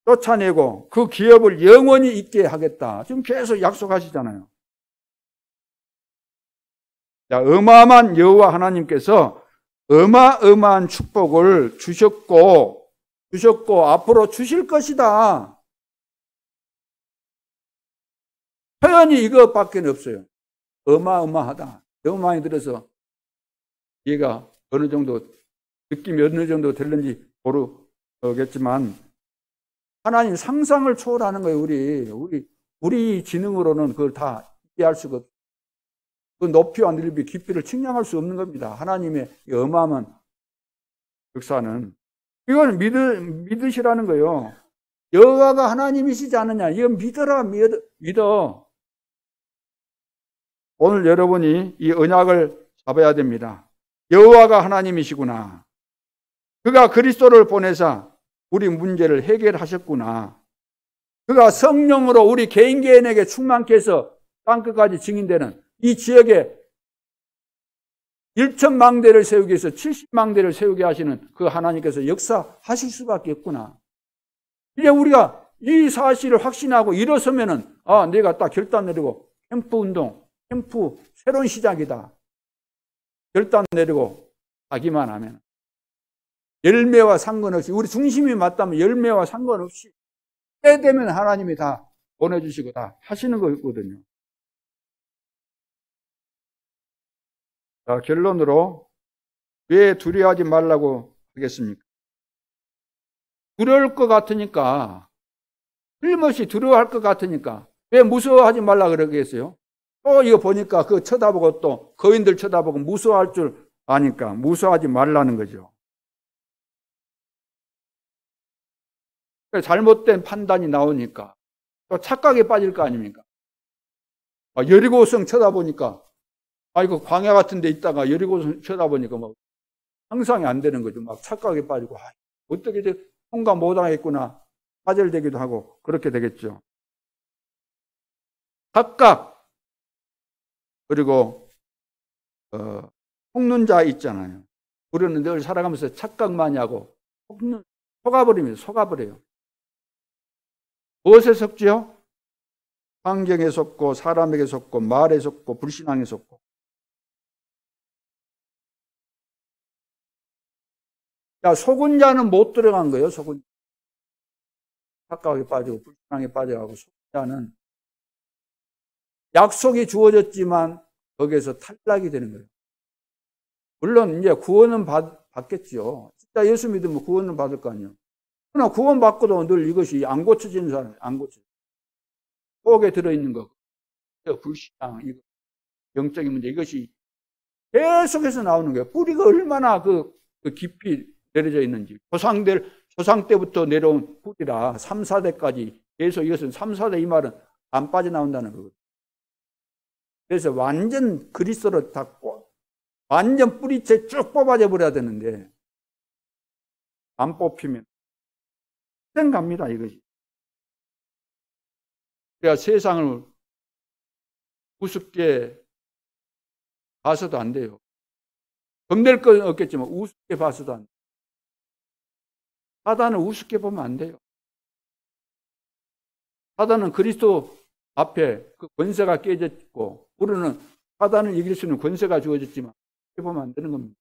쫓아내고 그 기업을 영원히 있게 하겠다. 지금 계속 약속하시잖아요. 자, 어마어마한 여호와 하나님께서 어마어마한 축복을 주셨고 앞으로 주실 것이다. 표현이 이것밖에 없어요. 어마어마하다. 너무 많이 들어서 얘가 어느 정도 느낌이 어느 정도 될는지 모르겠지만 하나님 상상을 초월하는 거예요. 우리 지능으로는 그걸 다 이해할 수가 없어요. 그 높이와 넓이, 깊이를 측량할 수 없는 겁니다. 하나님의 어마어마한 역사는. 이건 믿으시라는 거예요. 여호와가 하나님이시지 않느냐. 이건 믿어라, 믿어. 오늘 여러분이 이 언약을 잡아야 됩니다. 여호와가 하나님이시구나. 그가 그리스도를 보내사 우리 문제를 해결하셨구나. 그가 성령으로 우리 개인에게 충만케 해서 땅끝까지 증인되는 이 지역에 1,000망대를 세우기 위해서 70망대를 세우게 하시는 그 하나님께서 역사하실 수밖에 없구나. 이제 우리가 이 사실을 확신하고 일어서면은 내가 딱 결단 내리고 캠프 운동, 캠프 새로운 시작이다. 결단 내리고 하기만 하면 열매와 상관없이 우리 중심이 맞다면 열매와 상관없이 때 되면 하나님이 다 보내주시고 다 하시는 거거든요. 자, 결론으로 왜 두려워하지 말라고 하겠습니까? 두려울 것 같으니까, 틀림없이 두려워할 것 같으니까 왜 무서워하지 말라 그러겠어요? 이거 보니까 그거 쳐다보고 또 거인들 쳐다보고 무서워할 줄 아니까 무서워하지 말라는 거죠. 잘못된 판단이 나오니까 또 착각에 빠질 거 아닙니까? 여리고성 쳐다보니까 이거 광야 같은 데 있다가 여리고성 쳐다보니까 막 상상이 안 되는 거죠. 막 착각에 빠지고 어떻게 통과 못하겠구나 좌절되기도 하고 그렇게 되겠죠. 착각 그리고 속는 있잖아요. 우리는 늘 살아가면서 착각 많이 하고 속아버려요. 무엇에 속지요? 환경에 속고 사람에게 속고 말에 속고 불신앙에 속고. 속은 자는 못 들어간 거예요. 속은 착각에 빠지고 불신앙에 빠져가고 속은 자는 약속이 주어졌지만 거기에서 탈락이 되는 거예요. 물론 이제 구원은 받겠죠. 진짜 예수 믿으면 구원은 받을 거 아니에요. 그러나 구원 받고도 늘 이것이 안 고쳐지는 사람이 안 고쳐져요. 속에 들어있는 거, 불신앙, 영적인 문제 이것이 계속해서 나오는 거예요. 뿌리가 얼마나 그 깊이 내려져 있는지. 조상 때부터 내려온 뿌리라 3, 4대까지 계속 이것은 3, 4대 이 말은 안 빠져나온다는 거거든요. 그래서 완전 그리스도로 다 완전 뿌리채 쭉 뽑아져 버려야 되는데 안 뽑히면 땡 갑니다 이것이. 그래야 세상을 우습게 봐서도 안 돼요. 겁낼 건 없겠지만 우습게 봐서도 안 돼요. 사단을 우습게 보면 안 돼요. 사단은 그리스도 앞에 그 권세가 깨졌고 우리는 사단을 이길 수 있는 권세가 주어졌지만 그렇게 보면 안 되는 겁니다.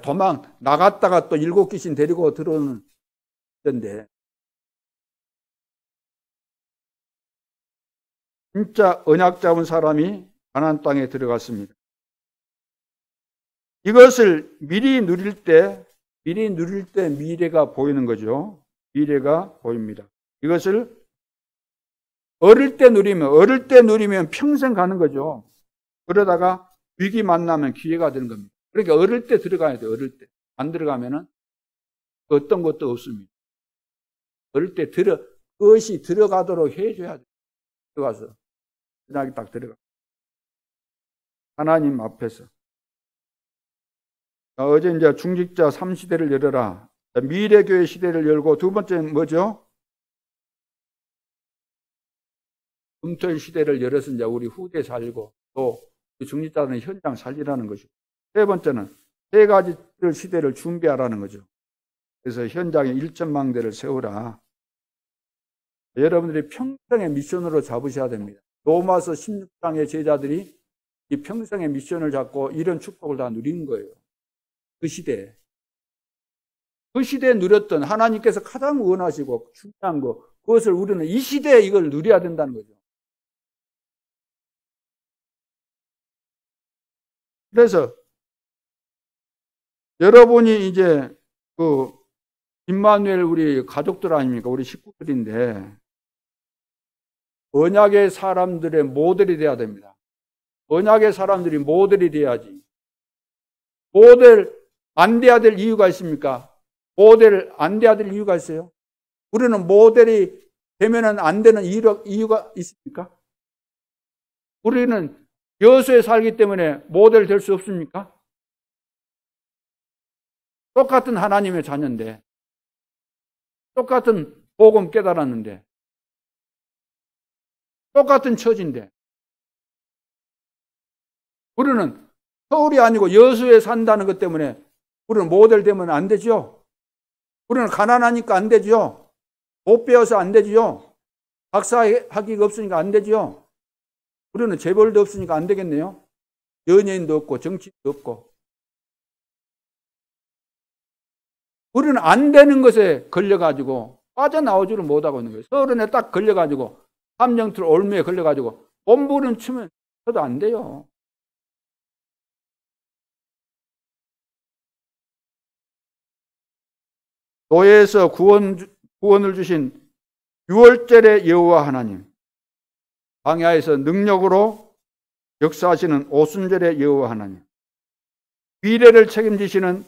도망 나갔다가 또 7귀신 데리고 들어오는 건데 진짜 언약 잡은 사람이 가나안 땅에 들어갔습니다. 이것을 미리 누릴 때 미래가 보이는 거죠. 미래가 보입니다. 이것을 어릴 때 누리면 평생 가는 거죠. 그러다가 위기 만나면 기회가 되는 겁니다. 그러니까 어릴 때 들어가야 돼요. 어릴 때. 안 들어가면은 어떤 것도 없습니다. 어릴 때 그것이 들어가도록 해줘야 돼. 들어가서 신학이 딱 들어가. 하나님 앞에서. 어제 이제 중직자 3시대를 열어라. 미래교회 시대를 열고, 두 번째는 뭐죠? 금토일 시대를 열어서 이제 우리 후대 살고, 또 중직자들은 현장 살리라는 것이고, 세 번째는 세 가지 시대를 준비하라는 거죠. 그래서 현장에 1천망대를 세우라. 여러분들이 평생의 미션으로 잡으셔야 됩니다. 로마서 16장의 제자들이 이 평생의 미션을 잡고 이런 축복을 다 누린 거예요. 그 시대에. 그 시대에 누렸던 하나님께서 가장 원하시고 중요한 거, 그것을 우리는 이 시대에 이걸 누려야 된다는 거죠. 그래서 여러분이 이제 그 임마누엘 우리 가족들 아닙니까? 우리 식구들인데 언약의 사람들의 모델이 돼야 됩니다. 언약의 사람들이 모델이 돼야지. 모델 안 돼야 될 이유가 있습니까? 모델 안 돼야 될 이유가 있어요? 우리는 모델이 되면은 안 되는 이유가 있습니까? 우리는 여수에 살기 때문에 모델 될 수 없습니까? 똑같은 하나님의 자녀인데, 똑같은 복음 깨달았는데, 똑같은 처지인데, 우리는 서울이 아니고 여수에 산다는 것 때문에 우리는 모델 되면 안 되죠. 우리는 가난하니까 안 되죠. 못 배워서 안 되죠. 박사 학위가 없으니까 안 되죠. 우리는 재벌도 없으니까 안 되겠네요. 연예인도 없고 정치도 없고. 우리는 안 되는 것에 걸려가지고 빠져나오지를 못하고 있는 거예요. 서른에 딱 걸려가지고 함정틀 올무에 걸려가지고 몸부림 치면 저도 안 돼요. 노예에서 구원을 주신 유월절의 여호와 하나님, 광야에서 능력으로 역사하시는 오순절의 여호와 하나님, 미래를 책임지시는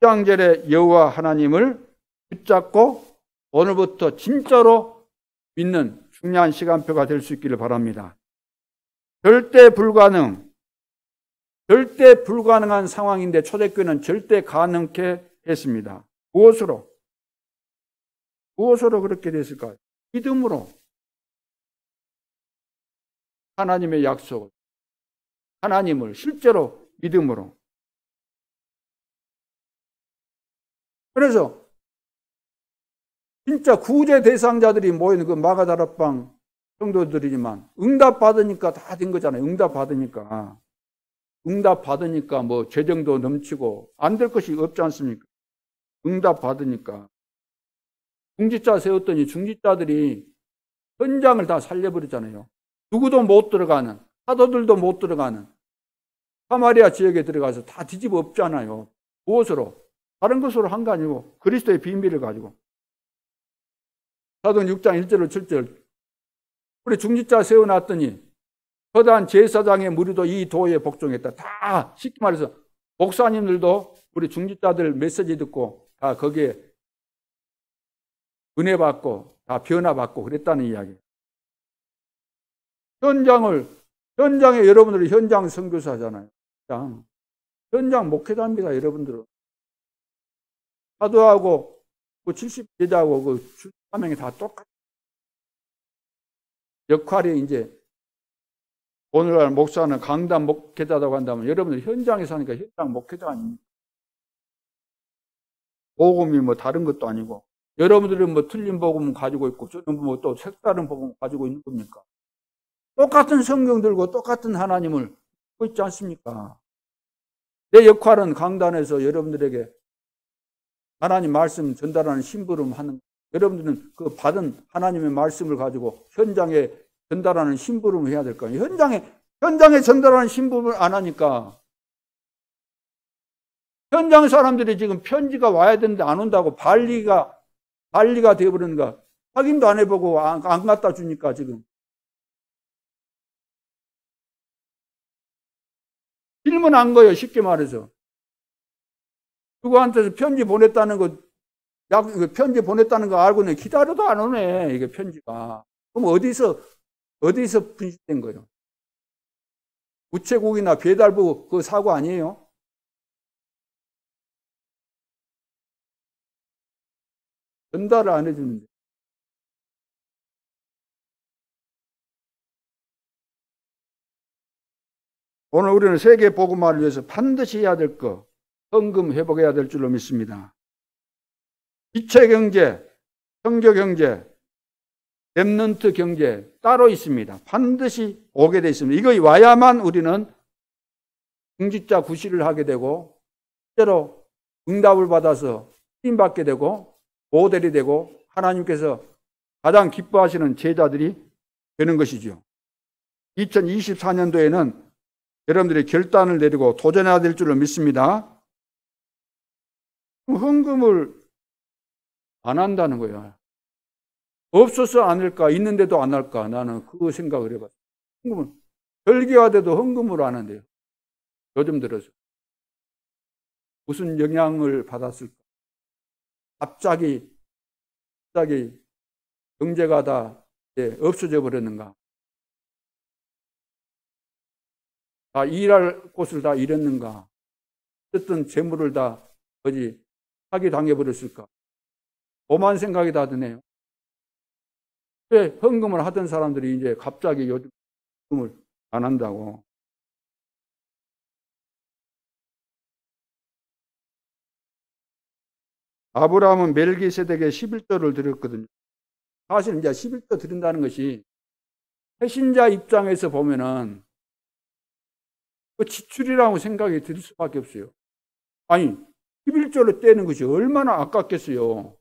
휴장절의 여호와 하나님을 붙잡고 오늘부터 진짜로 믿는 중요한 시간표가 될 수 있기를 바랍니다. 절대 불가능한 상황인데 초대교회는 절대 가능케 했습니다. 무엇으로 그렇게 됐을까요? 믿음으로. 하나님의 약속을, 하나님을 실제로 믿음으로. 그래서 진짜 구제 대상자들이 모이는 그 마가다락방 성도들이지만 응답받으니까 다 된 거잖아요. 응답받으니까 뭐 재정도 넘치고 안 될 것이 없지 않습니까? 응답받으니까. 중직자 세웠더니 중직자들이 현장을 다 살려버리잖아요. 누구도 못 들어가는, 사도들도 못 들어가는 사마리아 지역에 들어가서 다 뒤집어 엎잖아요. 무엇으로? 다른 것으로 한 거 아니고 그리스도의 비밀을 가지고. 사도행 6장 1절로 7절. 우리 중직자 세워놨더니 거대한 제사장의 무리도 이 도에 복종했다. 다 쉽게 말해서 목사님들도 우리 중직자들 메시지 듣고 다 거기에 은혜 받고 다 변화 받고 그랬다는 이야기. 현장에 여러분들이 현장 선교사 하잖아요. 현장 목회자입니다, 여러분들은. 사도하고 그 70제자하고 그 사명이 다 똑같아요. 역할이 이제 오늘날 목사는 강단 목회자라고 한다면 여러분들 현장에 사니까 현장 목회자 아닙니까? 복음이 뭐 다른 것도 아니고 여러분들은 뭐 틀린 복음 가지고 있고 저는 뭐 또 색다른 복음 가지고 있는 겁니까? 똑같은 성경 들고 똑같은 하나님을 믿고 있지 않습니까? 내 역할은 강단에서 여러분들에게 하나님 말씀 전달하는 심부름 하는, 여러분들은 그 받은 하나님의 말씀을 가지고 현장에 전달하는 심부름을 해야 될 거 아니에요. 현장에 전달하는 심부름을 안 하니까 현장 사람들이 지금 편지가 와야 되는데 안 온다고 발리가 되어버리는가. 확인도 안 해보고 안 갖다 주니까 지금. 질문한 거예요, 쉽게 말해서. 누구한테서 편지 보냈다는 거 이거 편지 보냈다는 거 알고는 기다려도 안 오네, 이게 편지가. 그럼 어디서 분실된 거예요? 우체국이나 배달부 그 사고 아니에요? 전달을 안 해주는데. 오늘 우리는 세계 복음화를 위해서 반드시 해야 될 거, 헌금 회복해야 될 줄로 믿습니다. 지체 경제, 선교 경제, 렘넌트 경제 따로 있습니다. 반드시 오게 돼 있습니다. 이거 와야만 우리는 중직자 구실을 하게 되고 실제로 응답을 받아서 쓰임받게 되고 모델이 되고 하나님께서 가장 기뻐하시는 제자들이 되는 것이죠. 2024년도에는 여러분들이 결단을 내리고 도전해야 될 줄로 믿습니다. 헌금을 안 한다는 거예요. 없어서 안 할까? 있는데도 안 할까? 나는 그 생각을 해봤어요. 헌금은 절기화돼도 헌금을 안 한대요. 요즘 들어서. 무슨 영향을 받았을까? 갑자기 경제가 다 없어져 버렸는가? 다 일할 곳을 다 잃었는가? 어떤 재물을 다 어디 사기 당해버렸을까? 오만 생각이 다 드네요. 왜 헌금을 하던 사람들이 이제 갑자기 요즘 헌금을 안 한다고? 아브라함은 멜기세덱에 11조를 드렸거든요. 사실 이제 11조 드린다는 것이 배신자 입장에서 보면은 그 지출이라고 생각이 들 수밖에 없어요. 아니, 11조를 떼는 것이 얼마나 아깝겠어요.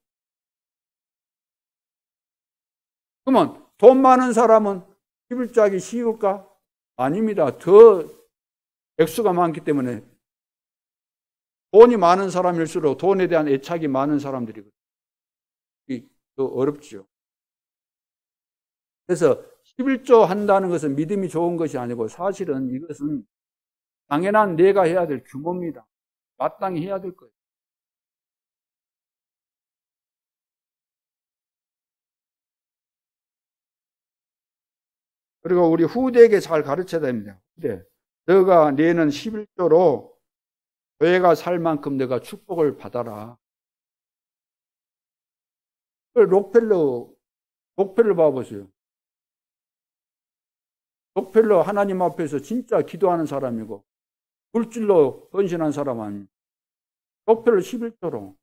그러면 돈 많은 사람은 11조 하기 쉬울까? 아닙니다. 더 액수가 많기 때문에 돈이 많은 사람일수록 돈에 대한 애착이 많은 사람들이거든요. 더 어렵죠. 그래서 11조 한다는 것은 믿음이 좋은 것이 아니고 사실은 이것은 당연한 내가 해야 될 규모입니다. 마땅히 해야 될 거예요. 그리고 우리 후대에게 잘 가르쳐야 됩니다. 후대. 너가 내는 11조로 교회가 살 만큼 내가 축복을 받아라. 록펠러 봐보세요. 록펠러 하나님 앞에서 진짜 기도하는 사람이고 물질로 헌신한 사람 아니에요. 록펠러 11조로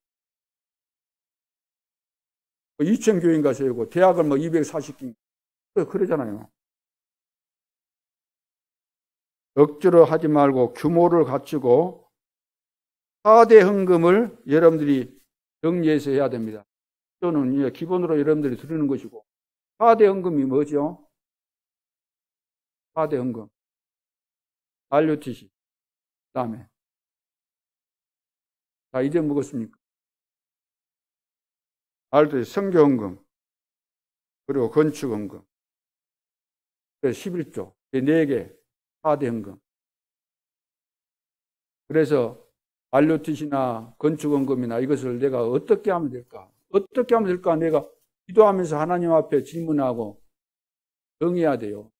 2,000교인가 세우고 대학을 240개 그러잖아요. 억지로 하지 말고 규모를 갖추고 4대 헌금을 여러분들이 정리해서 해야 됩니다. 또는 기본으로 여러분들이 드리는 것이고 4대 헌금이 뭐죠? 4대 헌금 RUTC 그 다음에 다 잊어먹었습니까? RUTC 선교헌금 그리고 건축헌금 11조 4개 4대 헌금. 그래서 RUTC나 건축헌금이나 이것을 내가 어떻게 하면 될까? 어떻게 하면 될까? 내가 기도하면서 하나님 앞에 질문하고 정해야 돼요.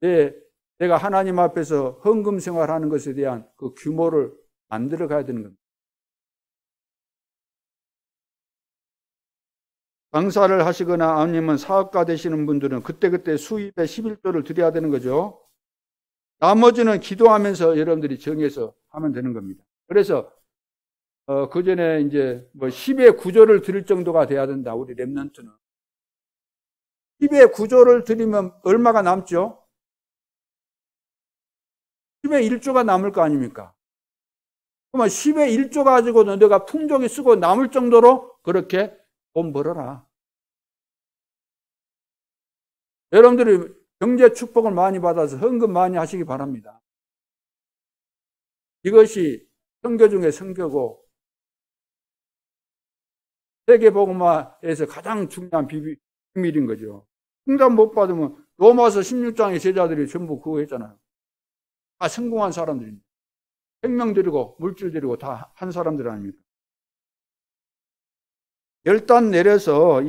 내가 하나님 앞에서 헌금 생활하는 것에 대한 그 규모를 만들어 가야 되는 겁니다. 강사를 하시거나 아니면 사업가 되시는 분들은 그때그때 수입의 11조를 드려야 되는 거죠. 나머지는 기도하면서 여러분들이 정해서 하면 되는 겁니다. 그래서 그 전에 이제 10의 9조를 드릴 정도가 돼야 된다. 우리 렘넌트는 10의 9조를 드리면 얼마가 남죠? 10의 1조가 남을 거 아닙니까? 그러면 10의 1조 가지고도 내가 풍족히 쓰고 남을 정도로 그렇게 돈 벌어라. 여러분들이 경제 축복을 많이 받아서 헌금 많이 하시기 바랍니다. 이것이 선교 중에 선교고 세계복음화에서 가장 중요한 비밀인 거죠. 응답 못 받으면 로마서 16장의 제자들이 전부 그거 했잖아요. 다 성공한 사람들입니다. 생명 드리고 물질 드리고 다 한 사람들 아닙니까? 결단 내려서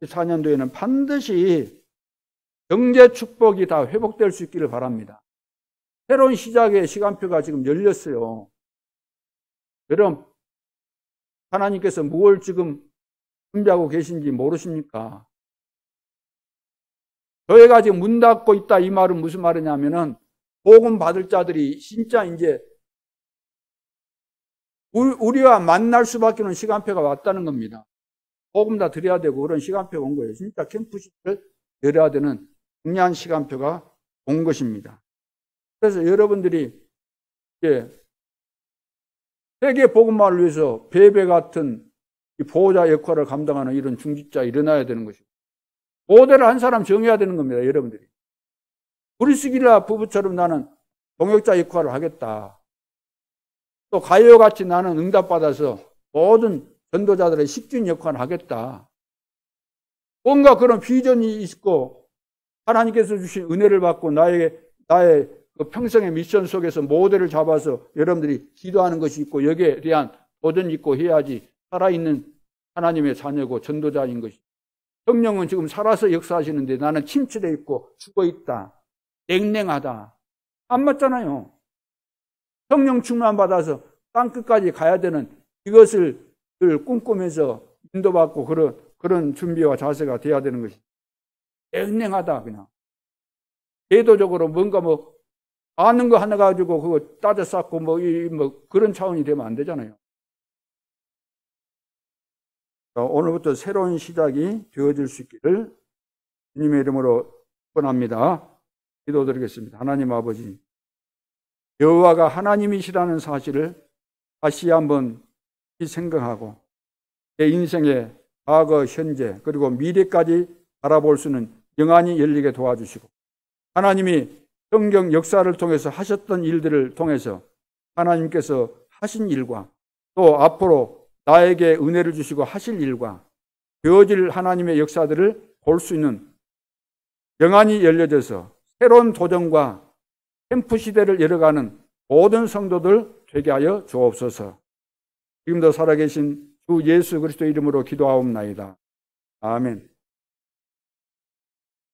2024년도에는 반드시 경제 축복이 다 회복될 수 있기를 바랍니다. 새로운 시작의 시간표가 지금 열렸어요. 여러분, 하나님께서 무엇을 지금 준비하고 계신지 모르십니까? 교회가 지금 문 닫고 있다, 이 말은 무슨 말이냐면은 복음 받을 자들이 진짜 이제 우리와 만날 수밖에 없는 시간표가 왔다는 겁니다. 복음 다 드려야 되고 그런 시간표가 온 거예요. 진짜 캠프식을 열어야 되는 중요한 시간표가 온 것입니다. 그래서 여러분들이 이제 세계 복음화를 위해서 베베 같은 보호자 역할을 감당하는 이런 중직자 일어나야 되는 것이고, 모델을 한 사람 정해야 되는 겁니다. 여러분들이. 브루스길라 부부처럼 나는 동역자 역할을 하겠다. 또 가요같이 나는 응답받아서 모든 전도자들의 식준 역할을 하겠다. 뭔가 그런 비전이 있고 하나님께서 주신 은혜를 받고 나의 그 평생의 미션 속에서 모델을 잡아서 여러분들이 기도하는 것이 있고 여기에 대한 도전이 있고 해야지 살아있는 하나님의 자녀고 전도자인 것이. 성령은 지금 살아서 역사하시는데 나는 침체되어 있고 죽어있다. 냉랭하다. 안 맞잖아요. 성령 충만 받아서 땅끝까지 가야 되는 이것을 꿈꾸면서 인도받고 그런 준비와 자세가 돼야 되는 것이. 냉랭하다 그냥. 제도적으로 뭔가 아는 거 하나 가지고 그거 따져 쌓고 그런 차원이 되면 안 되잖아요. 오늘부터 새로운 시작이 되어질 수 있기를 주님의 이름으로 축원합니다. 기도드리겠습니다. 하나님 아버지, 여호와가 하나님이시라는 사실을 다시 한번 생각하고 내 인생의 과거, 현재 그리고 미래까지 바라볼 수 있는 영안이 열리게 도와주시고, 하나님이 성경 역사를 통해서 하셨던 일들을 통해서 하나님께서 하신 일과 또 앞으로 나에게 은혜를 주시고 하실 일과 되어질 하나님의 역사들을 볼 수 있는 영안이 열려져서 새로운 도전과 캠프 시대를 열어가는 모든 성도들 되게 하여 주옵소서. 지금도 살아계신 주 예수 그리스도 이름으로 기도하옵나이다. 아멘.